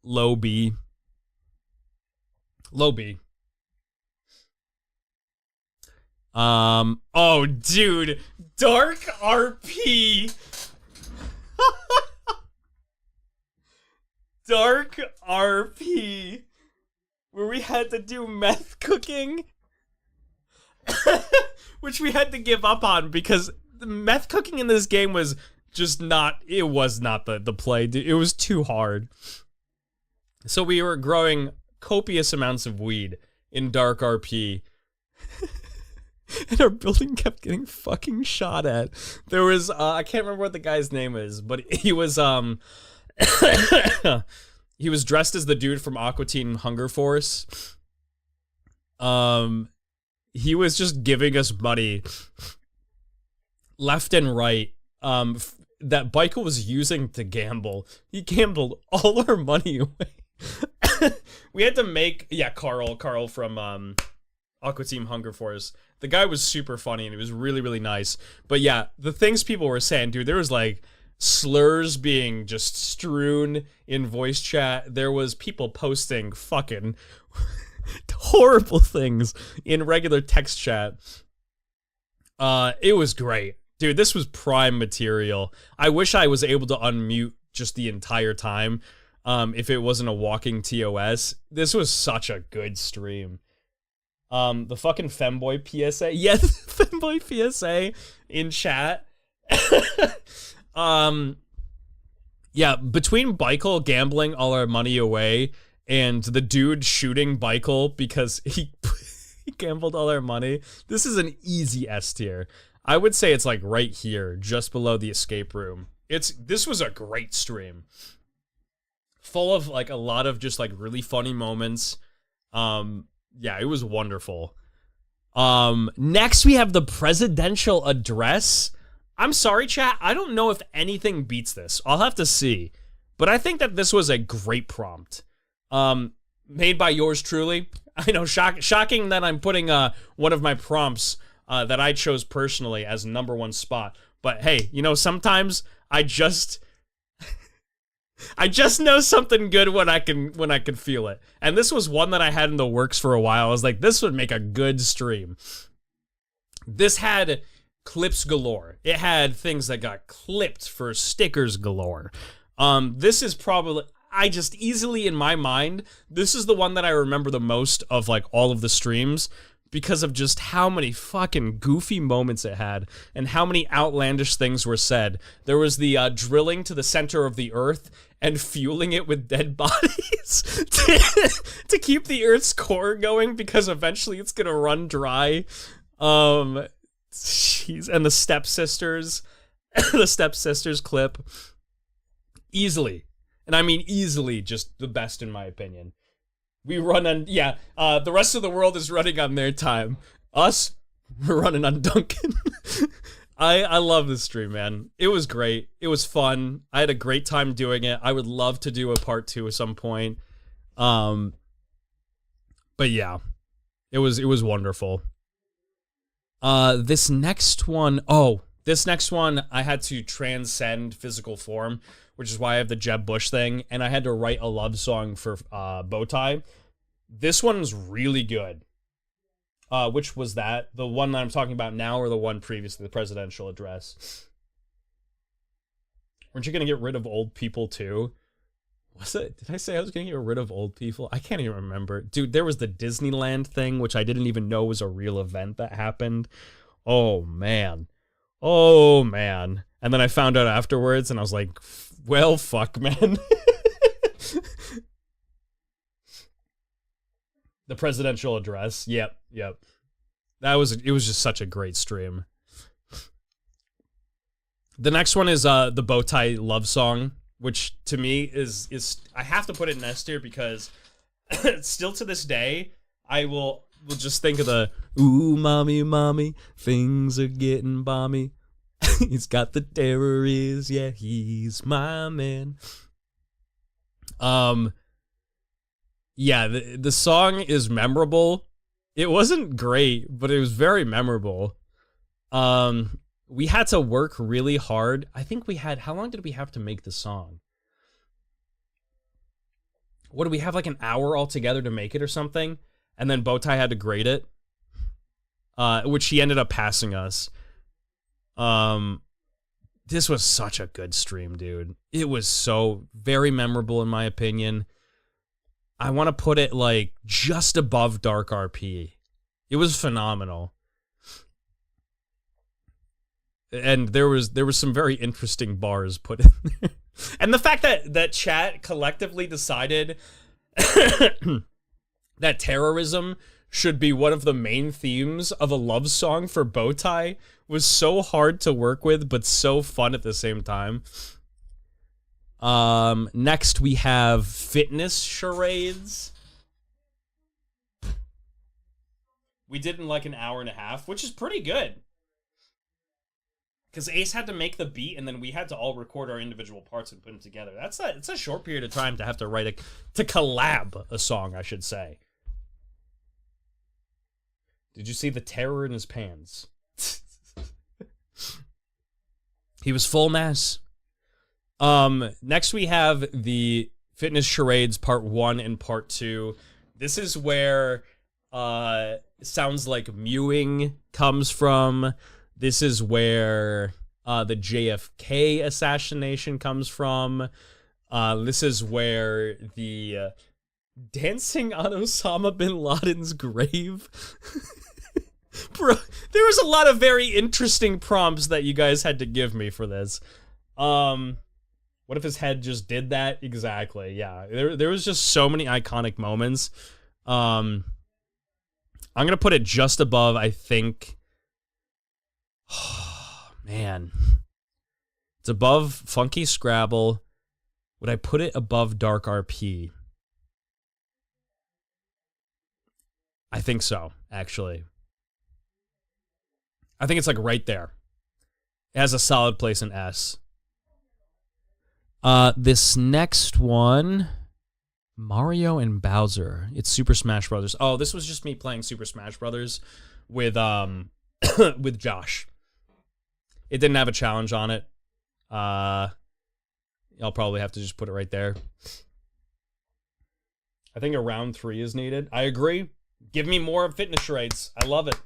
low B. Low B. Oh, dude. Dark RP. Dark RP. Where we had to do meth cooking. Which we had to give up on because the meth cooking in this game was just not, it was not the play. It was too hard. So we were growing copious amounts of weed in Dark RP. And our building kept getting fucking shot at. There was, I can't remember what the guy's name is, but he was, he was dressed as the dude from Aqua Teen Hunger Force. He was just giving us money left and right, that Beichel was using to gamble. He gambled all our money away. We had to make, yeah, Carl from, Aqua Team Hunger Force. The guy was super funny and it was really, really nice. But yeah, the things people were saying, dude, there was like slurs being just strewn in voice chat. There was people posting fucking horrible things in regular text chat. It was great. Dude, this was prime material. I wish I was able to unmute just the entire time. If it wasn't a walking TOS. This was such a good stream. The fucking femboy PSA. Yeah, the femboy PSA in chat. Yeah, between Beichel gambling all our money away and the dude shooting Beichel because he gambled all our money, this is an easy S tier. I would say it's like right here, just below the escape room. This was a great stream. Full of like a lot of just like really funny moments. Yeah, it was wonderful. Next we have the presidential address. I'm sorry, chat. I don't know if anything beats this. I'll have to see. But I think that this was a great prompt. Made by yours truly. I know, shocking that I'm putting one of my prompts that I chose personally as #1 spot. But hey, you know, sometimes I just know something good when I can feel it. And this was one that I had in the works for a while. I was like, this would make a good stream. This had clips galore. It had things that got clipped for stickers galore. This is probably, I just easily in my mind, this is the one that I remember the most of like all of the streams because of just how many fucking goofy moments it had and how many outlandish things were said. There was the drilling to the center of the earth and fueling it with dead bodies to keep the earth's core going because eventually it's gonna run dry. Jeez, and the stepsisters, the stepsisters clip, easily, and I mean easily, just the best in my opinion. We run on, yeah, the rest of the world is running on their time. Us, we're running on Duncan. I love this stream, man. It was great. It was fun. I had a great time doing it. I would love to do a part 2 at some point. But yeah, it was wonderful. This next one, I had to transcend physical form, which is why I have the Jeb Bush thing, and I had to write a love song for Bowtie. This one's really good. Which was that? The one that I'm talking about now or the one previously, the presidential address? Weren't you going to get rid of old people too? Was it? Did I say I was going to get rid of old people? I can't even remember. Dude, there was the Disneyland thing, which I didn't even know was a real event that happened. Oh, man. Oh, man. And then I found out afterwards, and I was like, well, fuck, man. The presidential address. Yep. It was just such a great stream. The next one is the Bowtie love song, which to me is I have to put it in S tier because still to this day I will just think of the ooh mommy things are getting balmy. He's got the terrorists, yeah, he's my man. Yeah, the song is memorable. It wasn't great, but it was very memorable. We had to work really hard. I think we had, how long did we have to make the song? What, did we have like an hour altogether to make it or something? And then Bowtie had to grade it, which he ended up passing us. This was such a good stream, dude. It was so very memorable in my opinion. I want to put it like just above Dark RP. It was phenomenal. And there was some very interesting bars put in there. And the fact that chat collectively decided that terrorism should be one of the main themes of a love song for Bowtie was so hard to work with, but so fun at the same time. Next we have fitness charades. We did in like an hour and a half, which is pretty good. Because Ace had to make the beat, and then we had to all record our individual parts and put them together. It's a short period of time to have to write to collab a song, I should say. Did you see the terror in his pants? He was full mass. Next we have the fitness charades part 1 and part 2. This is where sounds like mewing comes from. This is where the JFK assassination comes from. This is where the dancing on Osama bin Laden's grave. Bro, there was a lot of very interesting prompts that you guys had to give me for this. What if his head just did that? Exactly. Yeah. There was just so many iconic moments. I'm gonna put it just above, I think. Oh, man. It's above Funky Scrabble. Would I put it above Dark RP? I think so, actually. I think it's like right there. It has a solid place in S. This next one, Mario and Bowser. It's Super Smash Brothers. Oh, this was just me playing Super Smash Brothers with with Josh. It didn't have a challenge on it. I'll probably have to just put it right there. I think a round 3 is needed. I agree. Give me more fitness charades. I love it.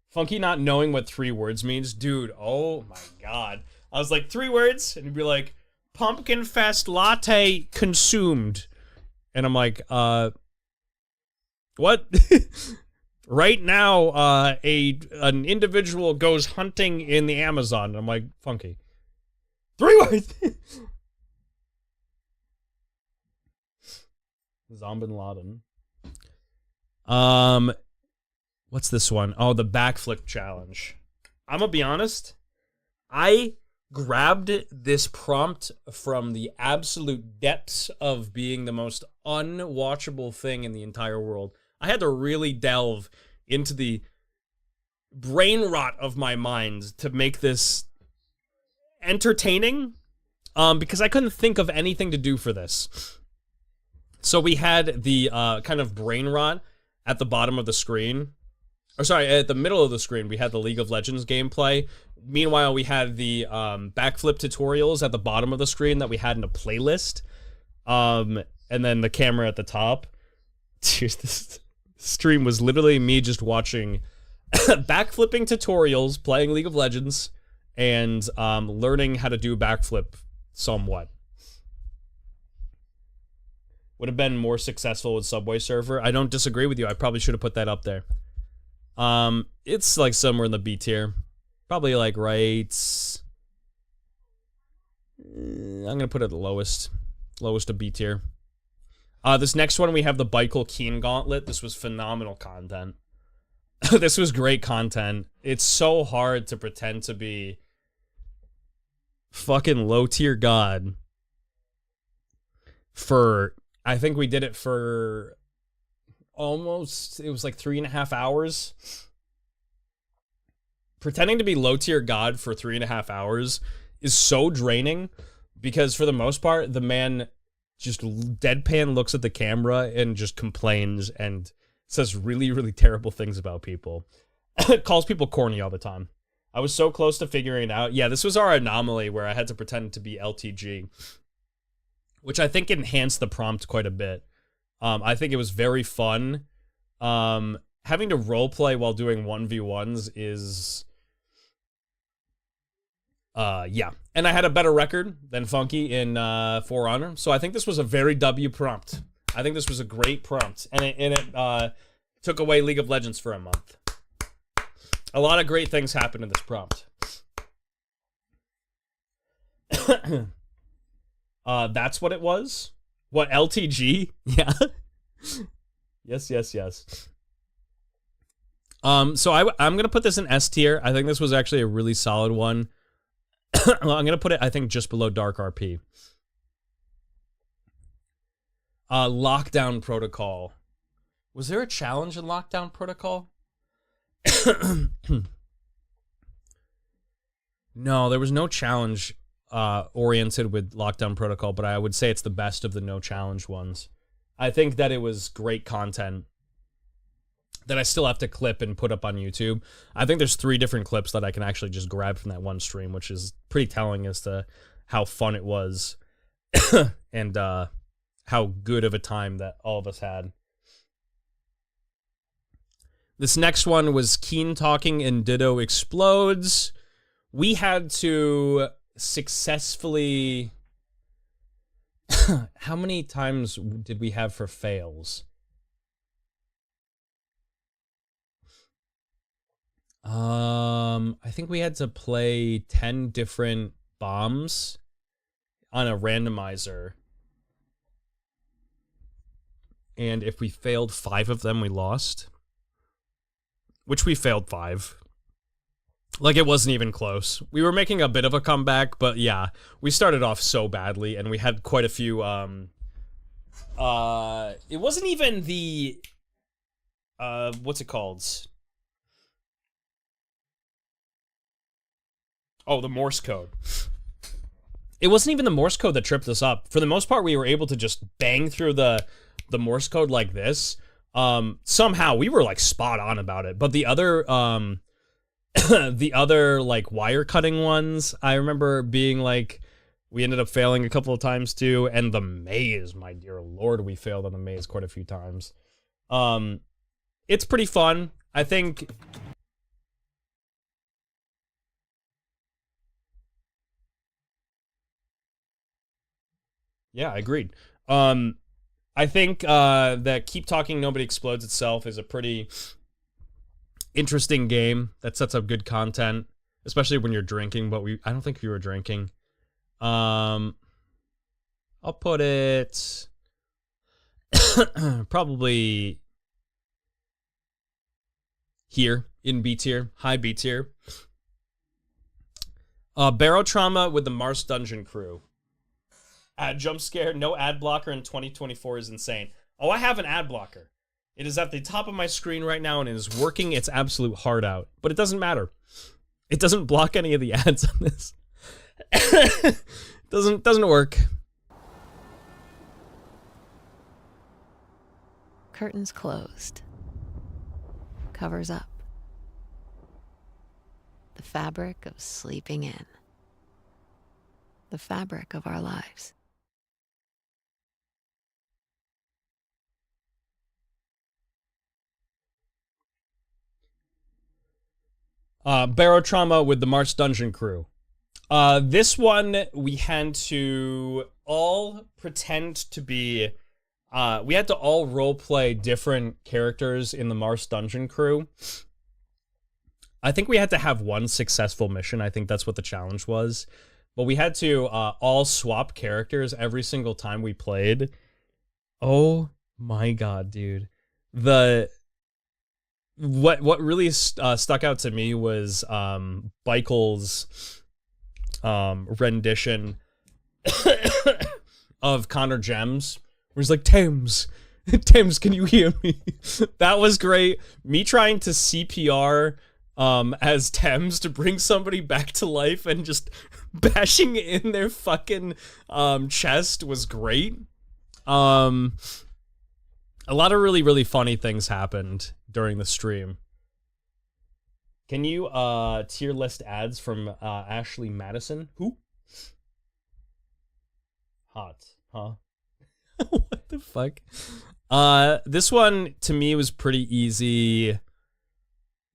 Funky not knowing what 3 words means. Dude, oh my god. I was like, 3 words? And he'd be like, pumpkin fest latte consumed. And I'm like, what? Right now, an individual goes hunting in the Amazon. And I'm like, Funky. 3 words! Zombin Laden. What's this one? Oh, the backflip challenge. I'm gonna be honest. I grabbed this prompt from the absolute depths of being the most unwatchable thing in the entire world. I had to really delve into the brain rot of my mind to make this entertaining, because I couldn't think of anything to do for this. So we had the kind of brain rot at the bottom of the screen. Or sorry, at the middle of the screen, we had the League of Legends gameplay. Meanwhile, we had the backflip tutorials at the bottom of the screen that we had in a playlist. And then the camera at the top. Dude, this stream was literally me just watching backflipping tutorials, playing League of Legends, and learning how to do backflip somewhat. Would have been more successful with Subway Surfer. I don't disagree with you. I probably should have put that up there. It's like somewhere in the B tier. Probably like right... I'm gonna put it the lowest. Lowest of B tier. This next one, we have the Baikel Keen Gauntlet. This was phenomenal content. This was great content. It's so hard to pretend to be fucking low tier god for... I think we did it for almost, it was like 3.5 hours. Pretending to be low tier god for 3.5 hours is so draining because for the most part, the man just deadpan looks at the camera and just complains and says really, really terrible things about people. Calls people corny all the time. I was so close to figuring it out. Yeah, this was our anomaly where I had to pretend to be LTG, which I think enhanced the prompt quite a bit. I think it was very fun. Having to roleplay while doing 1v1s is... yeah. And I had a better record than Funky in For Honor, so I think this was a very W prompt. I think this was a great prompt, and it took away League of Legends for a month. A lot of great things happened in this prompt. That's what it was? What, LTG? Yeah. Yes. So I'm going to put this in S tier. I think this was actually a really solid one. I'm going to put it, I think, just below Dark RP. Lockdown Protocol. Was there a challenge in Lockdown Protocol? No, there was no challenge oriented with Lockdown Protocol, but I would say it's the best of the no challenge ones. I think that it was great content that I still have to clip and put up on YouTube. I think there's 3 different clips that I can actually just grab from that one stream, which is pretty telling as to how fun it was and how good of a time that all of us had. This next one was Keen Talking and Ditto Explodes. We had to successfully... How many times did we have for fails? I think we had to play 10 different bombs on a randomizer. And if we failed 5 of them, we lost. Which we failed 5. Like, it wasn't even close. We were making a bit of a comeback, but yeah, we started off so badly, and we had quite a few, it wasn't even the, what's it called? Oh, the Morse code. It wasn't even the Morse code that tripped us up. For the most part, we were able to just bang through the Morse code like this. Somehow we were like spot on about it, but the other the other like wire cutting ones, I remember being like, we ended up failing a couple of times too. And the maze, my dear lord, we failed on the maze quite a few times. It's pretty fun. I think yeah, I agreed. I think that Keep Talking Nobody Explodes itself is a pretty interesting game that sets up good content, especially when you're drinking, but I don't think we were drinking. I'll put it probably here in B tier, high B tier. Barotrauma with the Mars Dungeon Crew. Ad jump scare, no ad blocker in 2024 is insane. Oh, I have an ad blocker. It is at the top of my screen right now and it is working its absolute heart out. But it doesn't matter. It doesn't block any of the ads on this. doesn't work. Curtains closed. Covers up. The fabric of sleeping in. The fabric of our lives. Barotrauma with the Mars Dungeon Crew. This one, we had to all pretend to be... we had to all roleplay different characters in the Mars Dungeon Crew. I think we had to have one successful mission. I think that's what the challenge was. But we had to all swap characters every single time we played. Oh my god, dude. What really stuck out to me was Beichle's rendition of Connor Gems, where he's like, Thames, can you hear me? That was great. Me trying to CPR as Thames to bring somebody back to life and just bashing in their fucking chest was great. A lot of really, really funny things happened during the stream. Can you tier list ads from Ashley Madison? Who? Hot, huh? What the fuck? This one to me was pretty easy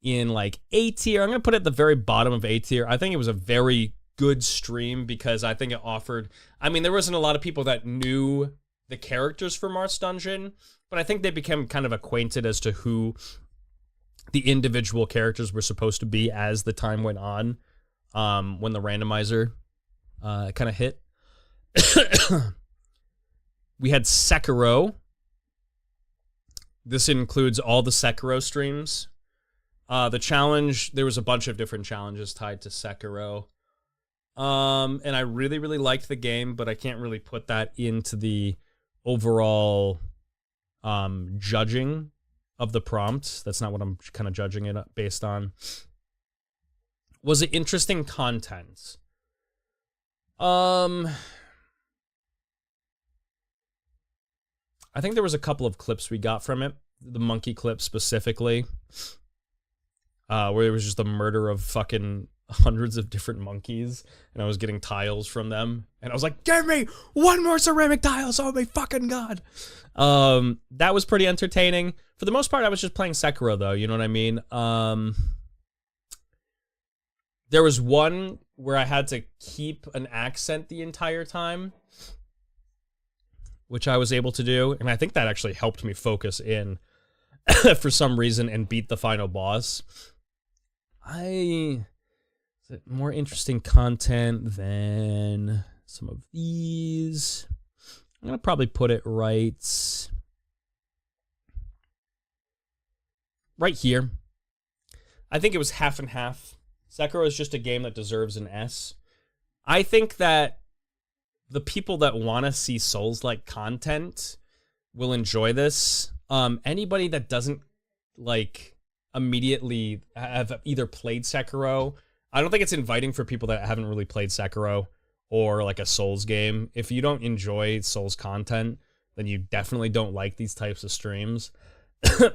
in like A tier. I'm gonna put it at the very bottom of A tier. I think it was a very good stream because I think it offered, I mean, there wasn't a lot of people that knew the characters for Mars Dungeon, but I think they became kind of acquainted as to who the individual characters were supposed to be as the time went on, when the randomizer kind of hit. We had Sekiro. This includes all the Sekiro streams. The challenge, there was a bunch of different challenges tied to Sekiro. And I really, really liked the game, but I can't really put that into the overall judging of the prompt. That's not what I'm kind of judging it based on. Was it interesting content? I think there was a couple of clips we got from it. The monkey clip specifically. Where it was just the murder of fucking hundreds of different monkeys, and I was getting tiles from them, and I was like, give me one more ceramic tile, so my fucking god. That was pretty entertaining. For the most part, I was just playing Sekiro, though, you know what I mean? There was one where I had to keep an accent the entire time, which I was able to do, and I think that actually helped me focus in for some reason and beat the final boss. More interesting content than some of these. I'm gonna probably put it right here. I think it was half and half. Sekiro is just a game that deserves an S. I think that the people that want to see Souls-like content will enjoy this. Anybody that doesn't like immediately have either played Sekiro, I don't think it's inviting for people that haven't really played Sekiro or like a Souls game. If you don't enjoy Souls content, then you definitely don't like these types of streams.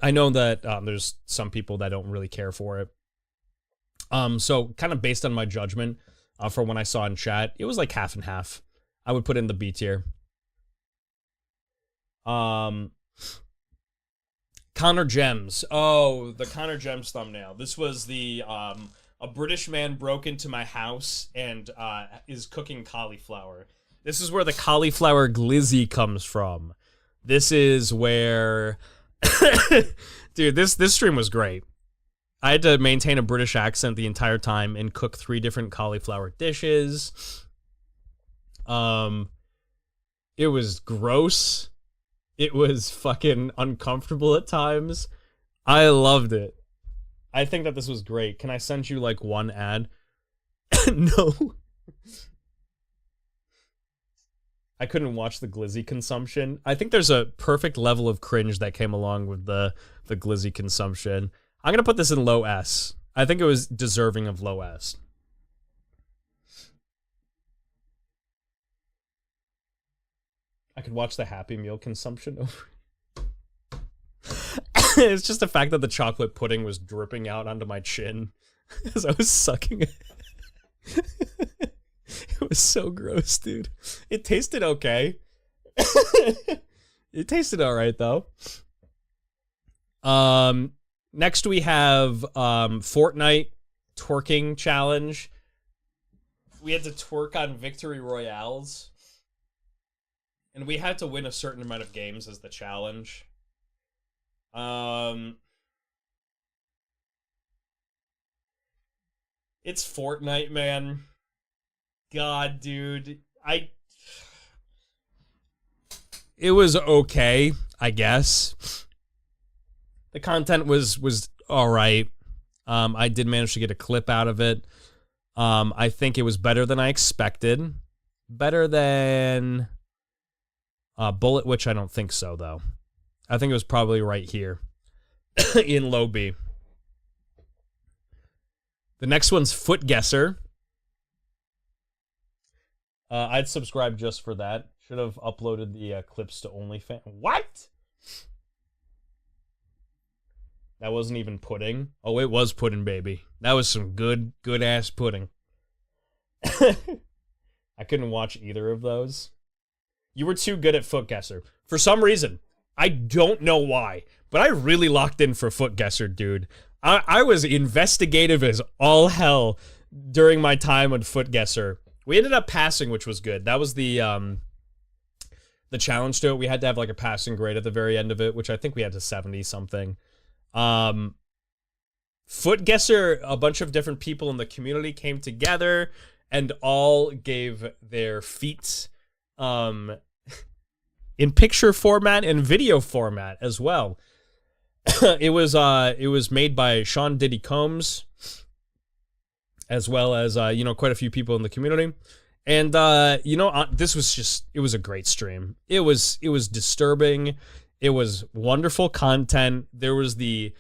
I know that there's some people that don't really care for it. So kind of based on my judgment for when I saw in chat, it was like half and half. I would put in the B tier. Connor Gems. Oh, the Connor Gems thumbnail. This was the a British man broke into my house and is cooking cauliflower. This is where the cauliflower glizzy comes from. This is where dude, this stream was great. I had to maintain a British accent the entire time and cook 3 different cauliflower dishes. It was gross. It was fucking uncomfortable at times. I loved it. I think that this was great. Can I send you like one ad? No. I couldn't watch the glizzy consumption. I think there's a perfect level of cringe that came along with the glizzy consumption. I'm gonna put this in low S. I think it was deserving of low S. I could watch the Happy Meal consumption over. It's just the fact that the chocolate pudding was dripping out onto my chin as I was sucking it. It was so gross, dude. It tasted okay. It tasted alright, though. Next we have Fortnite twerking challenge. We had to twerk on victory royales. And we had to win a certain amount of games as the challenge. It's Fortnite, man. God, dude. It was okay, I guess. The content was alright. I did manage to get a clip out of it. I think it was better than I expected. Better than Bullet Witch, I don't think so, though. I think it was probably right here in low B. The next one's Foot Guesser. I'd subscribe just for that. Should have uploaded the clips to OnlyFans. What? That wasn't even pudding. Oh, it was pudding, baby. That was some good ass pudding. I couldn't watch either of those. You were too good at Foot Guesser. For some reason, I don't know why, but I really locked in for Foot Guesser, dude. I was investigative as all hell during my time on Foot Guesser. We ended up passing, which was good. That was the challenge to it. We had to have like a passing grade at the very end of it, which I think we had to 70 something. Foot Guesser, a bunch of different people in the community came together and all gave their feet in picture format and video format as well. It was made by Sean Diddy Combs, as well as quite a few people in the community. And this was it was a great stream. It was disturbing. It was wonderful content. There was the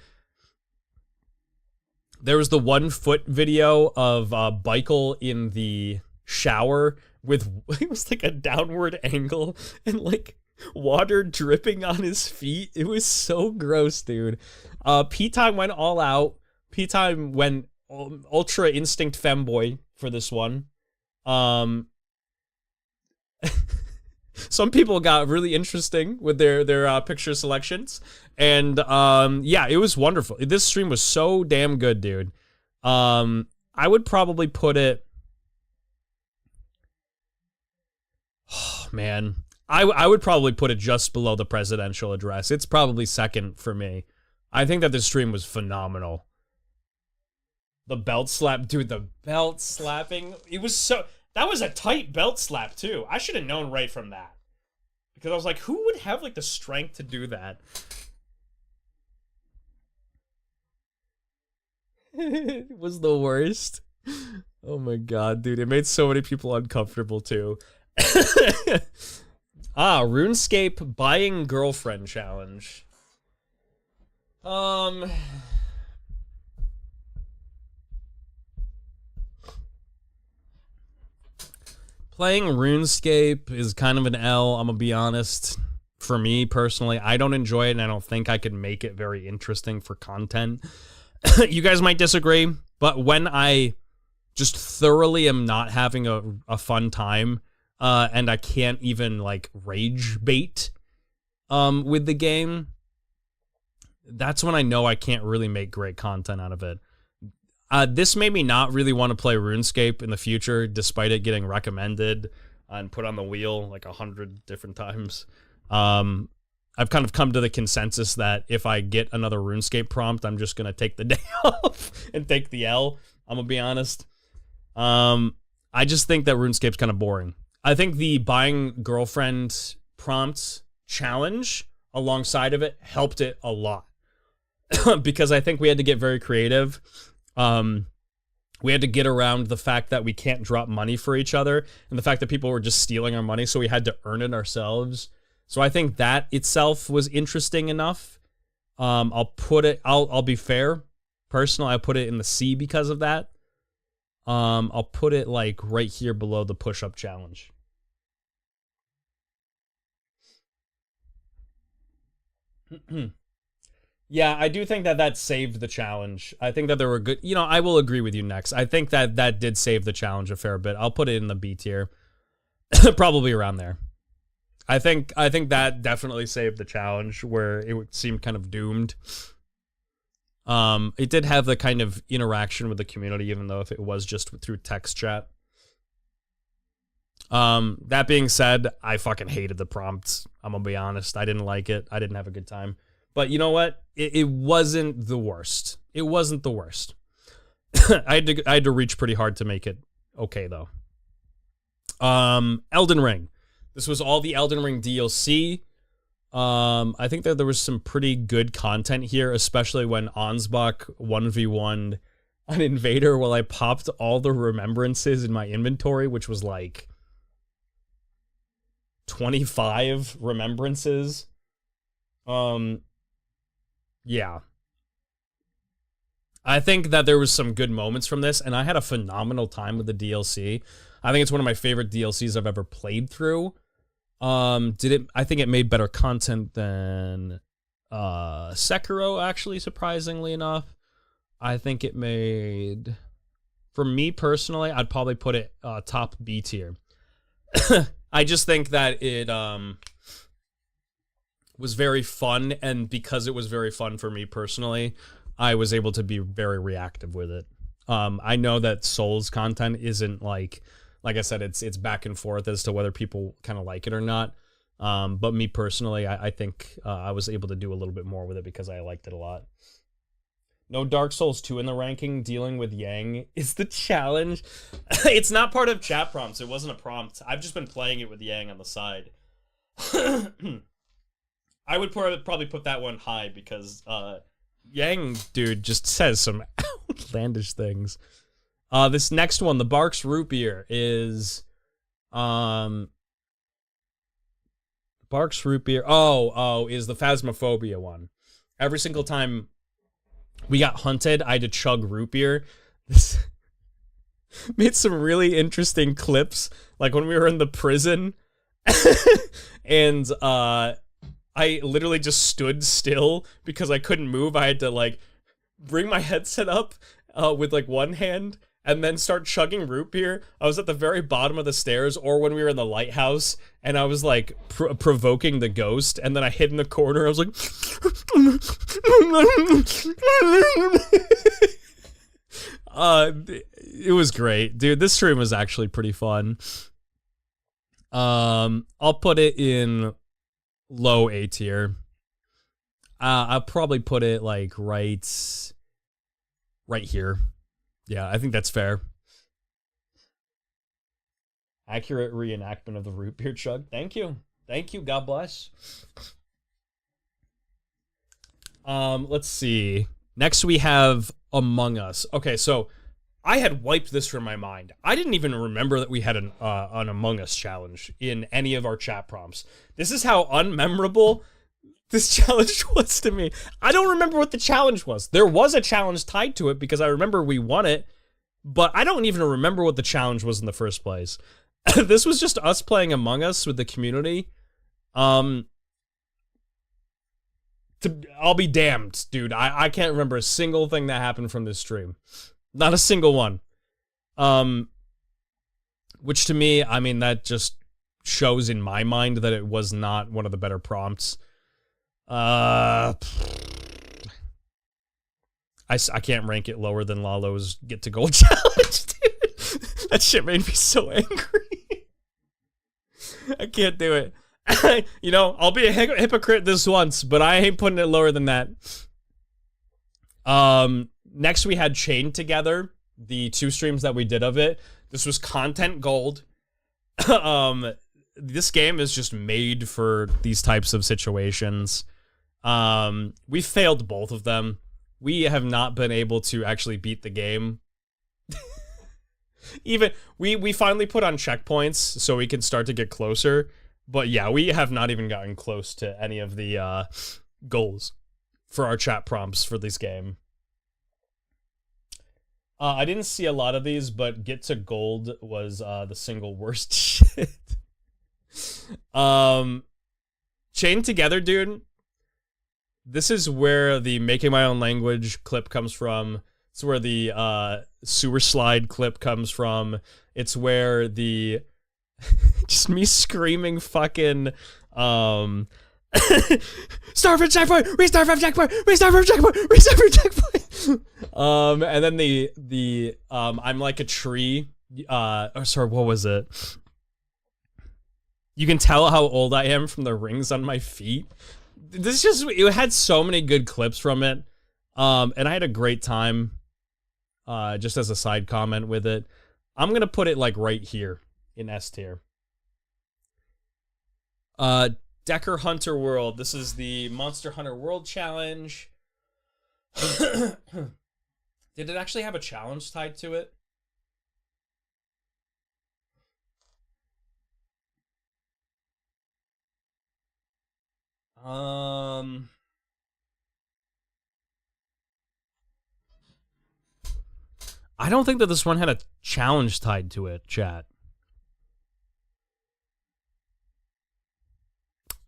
1 foot video of Michael in the shower with, it was like a downward angle and like water dripping on his feet. It was so gross, dude. P-Time went all out. P-Time went Ultra Instinct Femboy for this one. Some people got really interesting with their picture selections, and yeah, it was wonderful. This stream was so damn good, dude. I would probably put it. Oh, man, I would probably put it just below the presidential address. It's probably second for me. I think that this stream was phenomenal. The belt slap, dude. The belt slapping. It was so. That was a tight belt slap too. I should have known right from that, because I was like, who would have like the strength to do that? It was the worst. Oh my god, dude. It made so many people uncomfortable too. RuneScape buying girlfriend challenge. Playing RuneScape is kind of an L, I'm gonna be honest. For me, personally, I don't enjoy it, and I don't think I could make it very interesting for content. You guys might disagree, but when I just thoroughly am not having a fun time, and I can't even, like, rage bait with the game, that's when I know I can't really make great content out of it. This made me not really want to play RuneScape in the future, despite it getting recommended and put on the wheel like 100 different times. I've kind of come to the consensus that if I get another RuneScape prompt, I'm just going to take the day off and take the L. I'm going to be honest. I just think that RuneScape's kind of boring. I think the buying girlfriend prompt challenge alongside of it helped it a lot. Because I think we had to get very creative. We had to get around the fact that we can't drop money for each other, and the fact that people were just stealing our money, so we had to earn it ourselves. So I think that itself was interesting enough. I'll be fair. Personally, I put it in the C because of that. I'll put it like right here below the push-up challenge. Yeah, I do think that saved the challenge. I think that there were good... You know, I will agree with you next. I think that did save the challenge a fair bit. I'll put it in the B tier. Probably around there. I think that definitely saved the challenge, where it seemed kind of doomed. It did have the kind of interaction with the community, even though if it was just through text chat. That being said, I fucking hated the prompts. I'm gonna be honest. I didn't like it. I didn't have a good time. But you know what? It wasn't the worst. It wasn't the worst. I had to reach pretty hard to make it okay, though. Elden Ring. This was all the Elden Ring DLC. I think that there was some pretty good content here, especially when Ansbach 1v1'd an invader while I popped all the remembrances in my inventory, which was like 25 remembrances. Yeah. I think that there was some good moments from this, and I had a phenomenal time with the DLC. I think it's one of my favorite DLCs I've ever played through. I think it made better content than Sekiro, actually, surprisingly enough. I think it made... For me, personally, I'd probably put it top B tier. I just think that it... was very fun, and because it was very fun for me personally, I was able to be very reactive with it. I know that Souls content isn't like I said, it's back and forth as to whether people kind of like it or not. But me personally, I think I was able to do a little bit more with it because I liked it a lot. No Dark Souls 2 in the ranking. Dealing with Yang is the challenge. It's not part of chat prompts. It wasn't a prompt. I've just been playing it with Yang on the side. I would probably put that one high because Yang, dude, just says some outlandish things. This next one, the Barks Root Beer, is Barks Root Beer. Is the Phasmophobia one. Every single time we got hunted, I had to chug root beer. This made some really interesting clips, like when we were in the prison, and I literally just stood still because I couldn't move. I had to like bring my headset up with like one hand and then start chugging root beer. I was at the very bottom of the stairs, or when we were in the lighthouse and I was like provoking the ghost, and then I hid in the corner. I was like, it was great, dude. This stream was actually pretty fun. I'll put it in low A tier. I'll probably put it like right here. Yeah, I think that's fair. Accurate reenactment of the root beer chug. Thank you. Thank you. God bless. Let's see. Next we have Among Us. Okay, so I had wiped this from my mind. I didn't even remember that we had an Among Us challenge in any of our chat prompts. This is how unmemorable this challenge was to me. I don't remember what the challenge was. There was a challenge tied to it because I remember we won it, but I don't even remember what the challenge was in the first place. This was just us playing Among Us with the community. I'll be damned, dude. I can't remember a single thing that happened from this stream. Not a single one. Which to me, I mean, that just shows in my mind that it was not one of the better prompts. I can't rank it lower than Lalo's Get to Gold challenge, dude. That shit made me so angry. I can't do it. You know, I'll be a hypocrite this once, but I ain't putting it lower than that. Next we had Chained Together, the 2 streams that we did of it. This was content gold. This game is just made for these types of situations. We failed both of them. We have not been able to actually beat the game. Even we finally put on checkpoints so we can start to get closer. But yeah, we have not even gotten close to any of the goals for our chat prompts for this game. I didn't see a lot of these, but Get to Gold was the single worst shit. Chained Together, dude. This is where the Making My Own Language clip comes from. It's where the sewer slide clip comes from. It's where the just me screaming fucking start from checkpoint, restart from checkpoint, restart from checkpoint, restart from checkpoint. And then the I'm like a tree. Sorry, what was it? You can tell how old I am from the rings on my feet. This just, it had so many good clips from it. And I had a great time. Just as a side comment with it. I'm gonna put it like right here in S tier. Decker Hunter World. This is the Monster Hunter World Challenge. Did it actually have a challenge tied to it? I don't think that this one had a challenge tied to it, chat.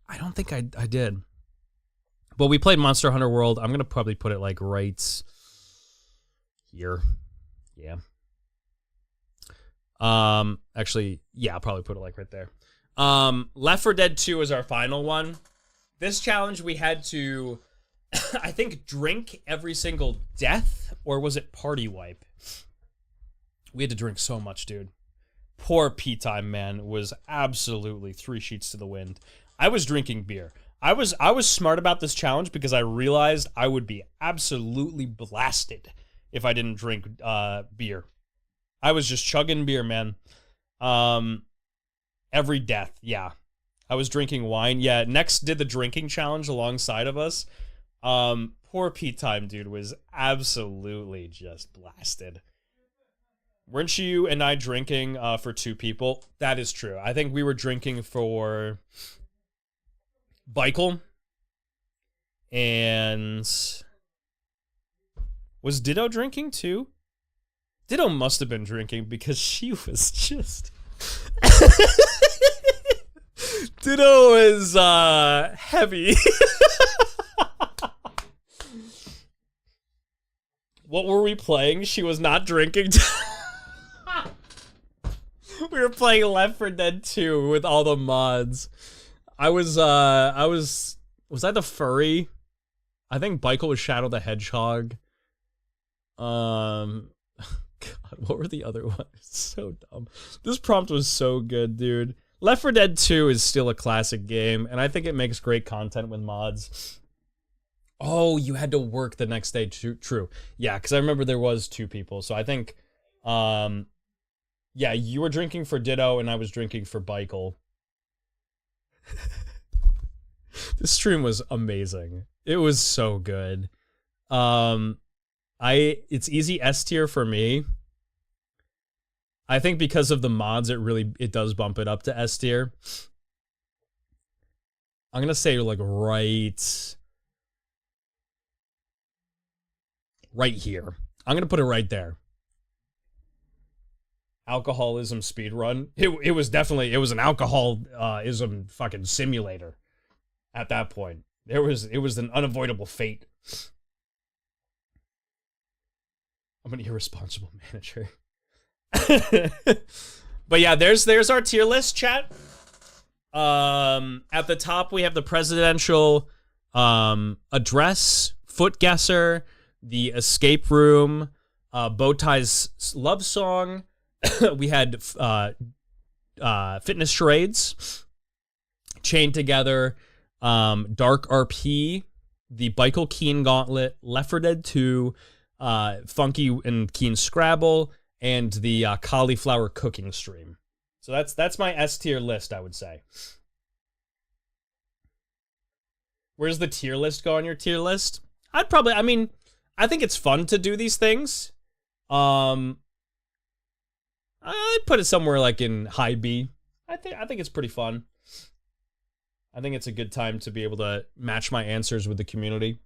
I don't think I did. But we played Monster Hunter World. I'm going to probably put it like right here. Yeah. Actually, yeah, I'll probably put it like right there. Left 4 Dead 2 is our final one. This challenge we had to, I think, drink every single death, or was it party wipe? We had to drink so much, dude. Poor P-Time, man, was absolutely 3 sheets to the wind. I was drinking beer. I was smart about this challenge because I realized I would be absolutely blasted if I didn't drink beer. I was just chugging beer, man. Every death, yeah. I was drinking wine. Yeah, Next did the drinking challenge alongside of us. Poor P-Time, dude, was absolutely just blasted. Weren't you and I drinking for 2 people? That is true. I think we were drinking for Beichel. And was Ditto drinking too? Ditto must have been drinking because she was just... Ditto is heavy. What were we playing? She was not drinking. We were playing Left 4 Dead 2 with all the mods. Was I the furry? I think Michael was Shadow the Hedgehog. God, what were the other ones? So dumb. This prompt was so good, dude. Left 4 Dead 2 is still a classic game, and I think it makes great content with mods. Oh, you had to work the next day. True. Yeah, because I remember there was 2 people. So I think, yeah, you were drinking for Ditto, and I was drinking for Michael. This stream was amazing. It was so good. It's easy S tier for me. I think because of the mods, it does bump it up to S tier. I'm gonna say like right here. I'm gonna put it right there. Alcoholism speedrun. It was an alcoholism fucking simulator. At that point, it was an unavoidable fate. I'm an irresponsible manager. But yeah, there's our tier list, chat. At the top we have the presidential address, Footguesser, the escape room, Bowtie's love song. We had fitness charades, Chained Together, Dark RP, the Michael Keen Gauntlet, Left 4 Dead 2, Funky and Keen Scrabble, and the cauliflower cooking stream. So that's my S tier list, I would say. Where's the tier list go on your tier list? I think it's fun to do these things. I'd put it somewhere like in high B. I think it's pretty fun. I think it's a good time to be able to match my answers with the community.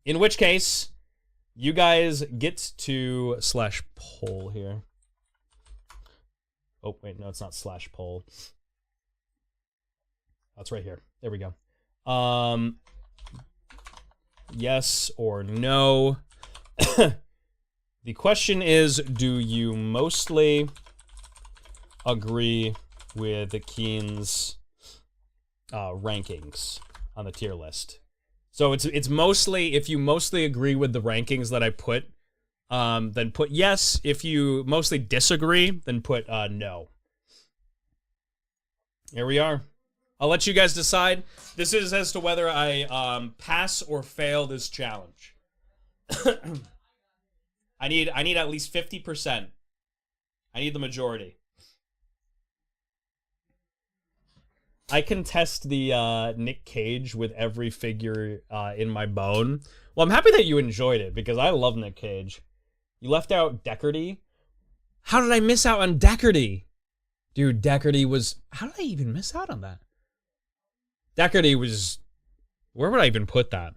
In which case, you guys get to /poll here. Oh, wait, no, it's not /poll. That's right here. There we go. Yes or no. The question is, do you mostly agree with the Keen's rankings on the tier list? So it's mostly, if you mostly agree with the rankings that I put, then put yes. If you mostly disagree, then put no. Here we are. I'll let you guys decide. This is as to whether I pass or fail this challenge. I need at least 50%. I need the majority. I can test the Nick Cage with every figure in my bone. Well, I'm happy that you enjoyed it, because I love Nick Cage. You left out Deckardie? How did I miss out on Deckardie? Dude, Deckardie was... How did I even miss out on that? Deckardie was... Where would I even put that?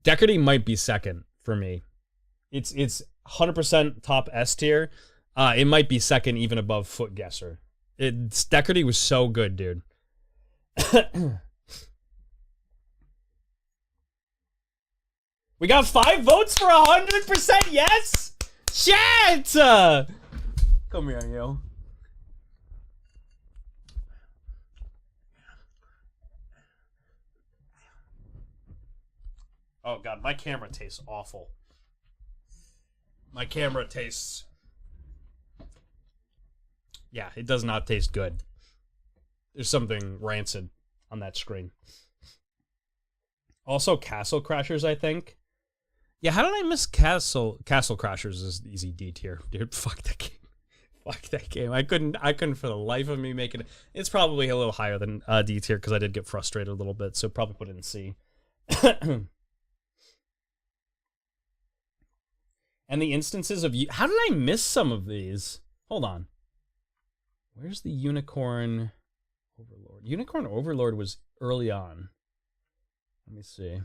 Deckardie might be second for me. It's 100% top S tier. It might be second, even above Footguesser. Deckardie was so good, dude. We got 5 votes for 100% yes? Shit! Come here, yo. Oh god, my camera tastes awful. My camera tastes... Yeah, it does not taste good. There's something rancid on that screen. Also, Castle Crashers, I think. Yeah, how did I miss Castle Crashers? Is easy D tier, dude. Fuck that game. Fuck that game. I couldn't for the life of me make it. It's probably a little higher than D tier, because I did get frustrated a little bit, so probably put it in C. And the instances of... How did I miss some of these? Hold on. Where's the Unicorn Overlord? Unicorn Overlord was early on. Let me see.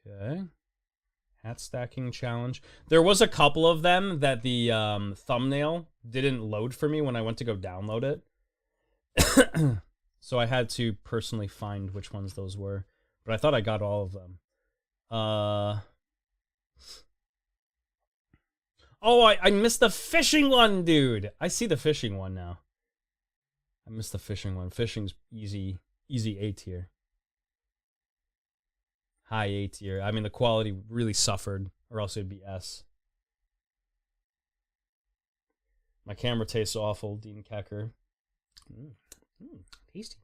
Okay. Hat stacking challenge. There was a couple of them that the thumbnail didn't load for me when I went to go download it. So I had to personally find which ones those were. But I thought I got all of them. Oh, I missed the fishing one, dude. I see the fishing one now. I missed the fishing one. Fishing's easy A tier. High A tier. I mean, the quality really suffered, or else it'd be S. My camera tastes awful, Dean Kecker. Tasty.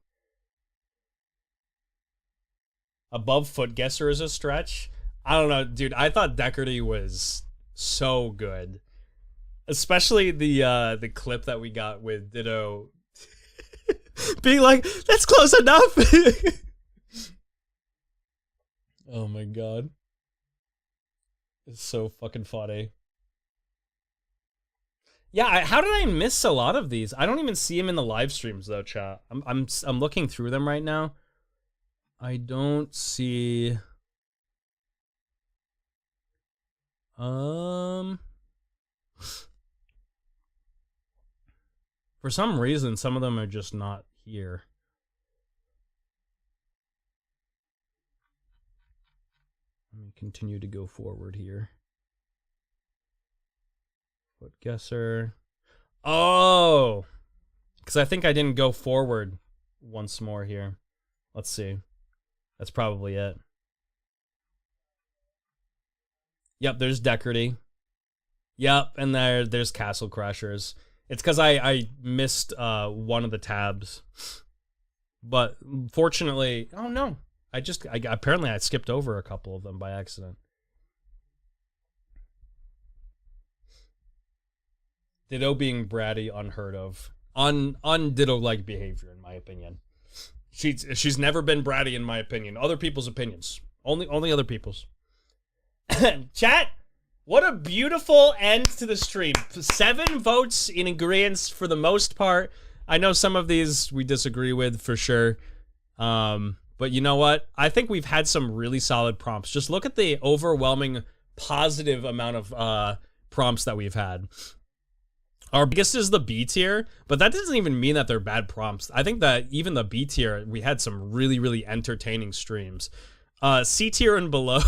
Above Foot Guesser is a stretch. I don't know, dude. I thought Deckardie was so good, especially the clip that we got with Ditto being like, "That's close enough." Oh my god, it's so fucking funny. Yeah, how did I miss a lot of these? I don't even see them in the live streams though, chat. I'm looking through them right now. I don't see. For some reason, some of them are just not here. Let me continue to go forward here. Foot Guesser. Oh! Because I think I didn't go forward once more here. Let's see. That's probably it. Yep, there's Deckardie. Yep, and there's Castle Crashers. It's because I missed one of the tabs. But fortunately, oh no. Apparently I skipped over a couple of them by accident. Ditto being bratty, unheard of. Ditto-like behavior, in my opinion. She's never been bratty, in my opinion. Other people's opinions. Only other people's. Chat, what a beautiful end to the stream. 7 votes in agreeance for the most part. I know some of these we disagree with for sure. But you know what? I think we've had some really solid prompts. Just look at the overwhelming positive amount of prompts that we've had. Our biggest is the B tier, but that doesn't even mean that they're bad prompts. I think that even the B tier, we had some really, really entertaining streams. C tier and below.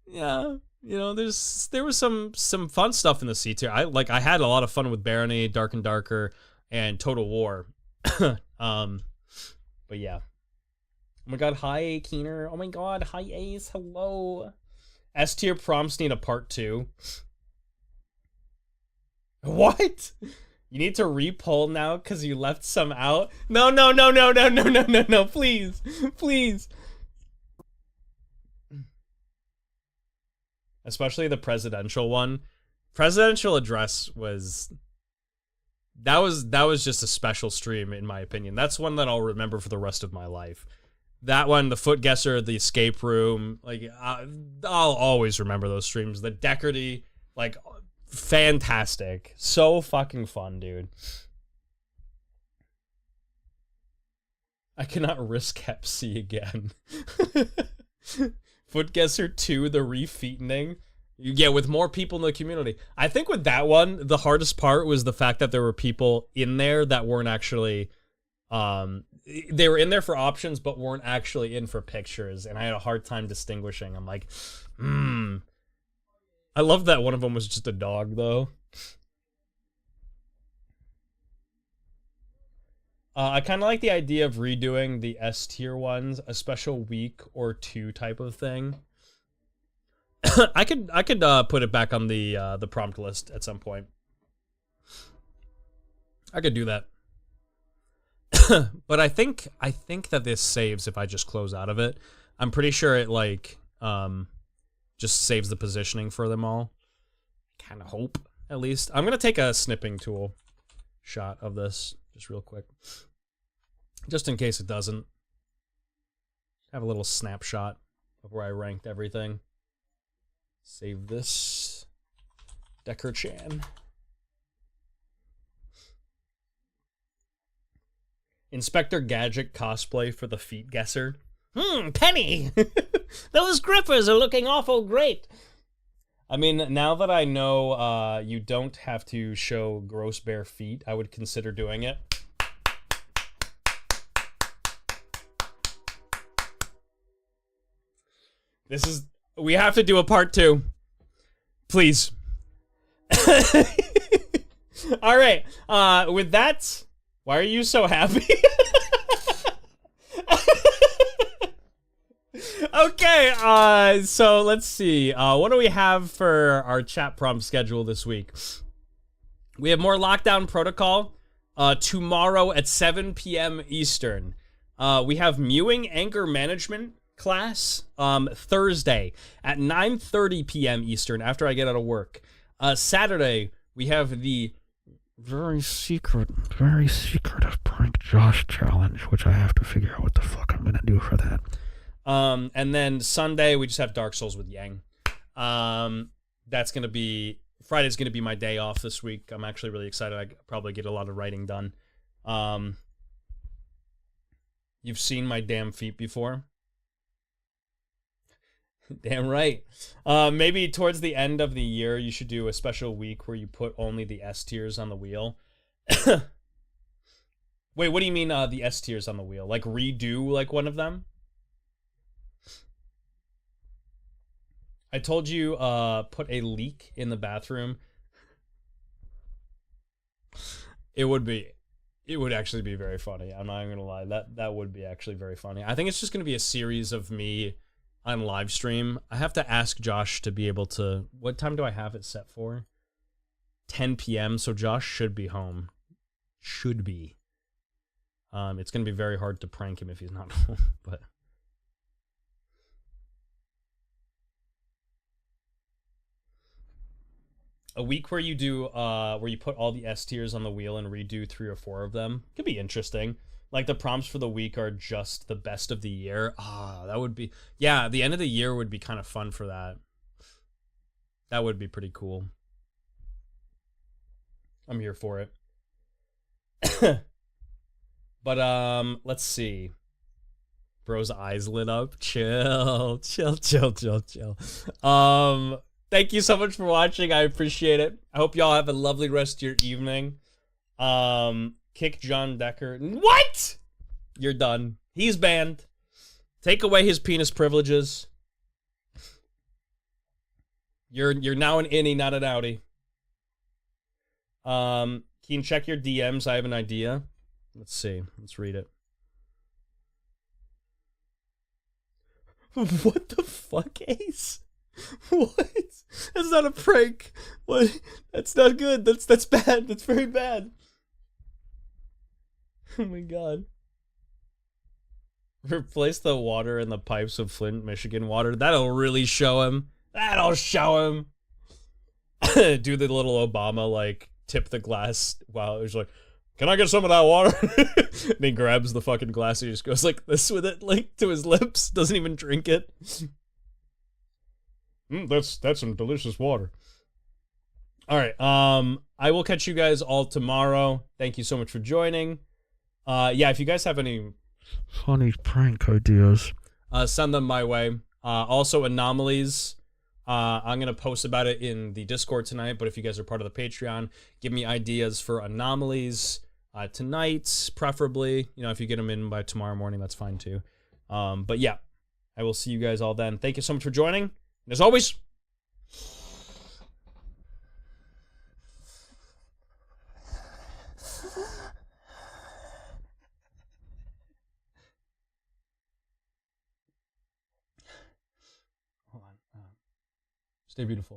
Yeah, you know, there was some fun stuff in the C tier. I had a lot of fun with Barony, Dark and Darker, and Total War. But yeah. Oh my god, hi A Keener. Oh my god, hi Ace. Hello. S tier prompts need a part 2. What? You need to repoll now because you left some out? No, please. Please. Especially the presidential one. Presidential address was... That was just a special stream, in my opinion. That's one that I'll remember for the rest of my life. That one, the Foot Guesser, the escape room, like, I'll always remember those streams. The Deckardie, like, fantastic. So fucking fun, dude. I cannot risk Hep C again. Foot Guesser 2, the refeatening. Yeah, with more people in the community. I think with that one, the hardest part was the fact that there were people in there that weren't actually... they were in there for options, but weren't actually in for pictures, and I had a hard time distinguishing. I'm like, I love that one of them was just a dog, though. I kind of like the idea of redoing the S tier ones, a special week or 2 type of thing. I could put it back on the prompt list at some point. I could do that. But I think that this saves if I just close out of it. I'm pretty sure it like just saves the positioning for them all. Kind of hope, at least. I'm gonna take a snipping tool shot of this just real quick, just in case it doesn't. Have a little snapshot of where I ranked everything. Save this. Decker-chan. Inspector Gadget cosplay for the feet guesser. Penny! Those grippers are looking awful great. I mean, now that I know you don't have to show gross bare feet, I would consider doing it. We have to do a part 2. Please. All right. With that, why are you so happy? Okay, so let's see. What do we have for our chat prompt schedule this week? We have more Lockdown Protocol tomorrow at 7 p.m. Eastern. We have Mewing Anger Management class Thursday at 9:30 p.m. Eastern after I get out of work. Saturday, we have the very secretive Prank Josh challenge, which I have to figure out what the fuck I'm gonna do for that. And then Sunday, we just have Dark Souls with Yang. That's gonna be... Friday's gonna be my day off this week. I'm actually really excited. I probably get a lot of writing done. You've seen my damn feet before? Damn right. Maybe towards the end of the year, you should do a special week where you put only the S tiers on the wheel. Wait, what do you mean the S tiers on the wheel? Like redo like one of them? I told you put a leak in the bathroom. It would actually be very funny. I'm not even gonna lie. That would be actually very funny. I think it's just gonna be a series of me on live stream. I have to ask Josh to be able to... What time do I have it set for? 10 p.m. So Josh should be home. Should be. It's gonna be very hard to prank him if he's not home, but... A week where you do, where you put all the S tiers on the wheel and redo 3 or 4 of them could be interesting. Like, the prompts for the week are just the best of the year. That would be... Yeah, the end of the year would be kind of fun for that. That would be pretty cool. I'm here for it. But, let's see. Bro's eyes lit up. Chill. Thank you so much for watching. I appreciate it. I hope y'all have a lovely rest of your evening. Kick John Decker. What? You're done. He's banned. Take away his penis privileges. You're now an innie, not an outie. Keen, check your DMs. I have an idea. Let's see. Let's read it. What the fuck, Ace? What? That's not a prank. What? That's not good. That's bad. That's very bad. Oh my god. Replace the water in the pipes of Flint, Michigan water. That'll really show him. That'll show him. Do the little Obama, like, tip the glass while he's like, can I get some of that water? And he grabs the fucking glass and he just goes like this with it, like, to his lips. Doesn't even drink it. That's some delicious water. All right. I will catch you guys all tomorrow. Thank you so much for joining. Yeah, if you guys have any funny prank ideas, send them my way. Also, anomalies. I'm gonna post about it in the Discord tonight. But if you guys are part of the Patreon, give me ideas for anomalies tonight, preferably. You know, if you get them in by tomorrow morning, that's fine too. But yeah, I will see you guys all then. Thank you so much for joining. And as always, hold on. Stay beautiful.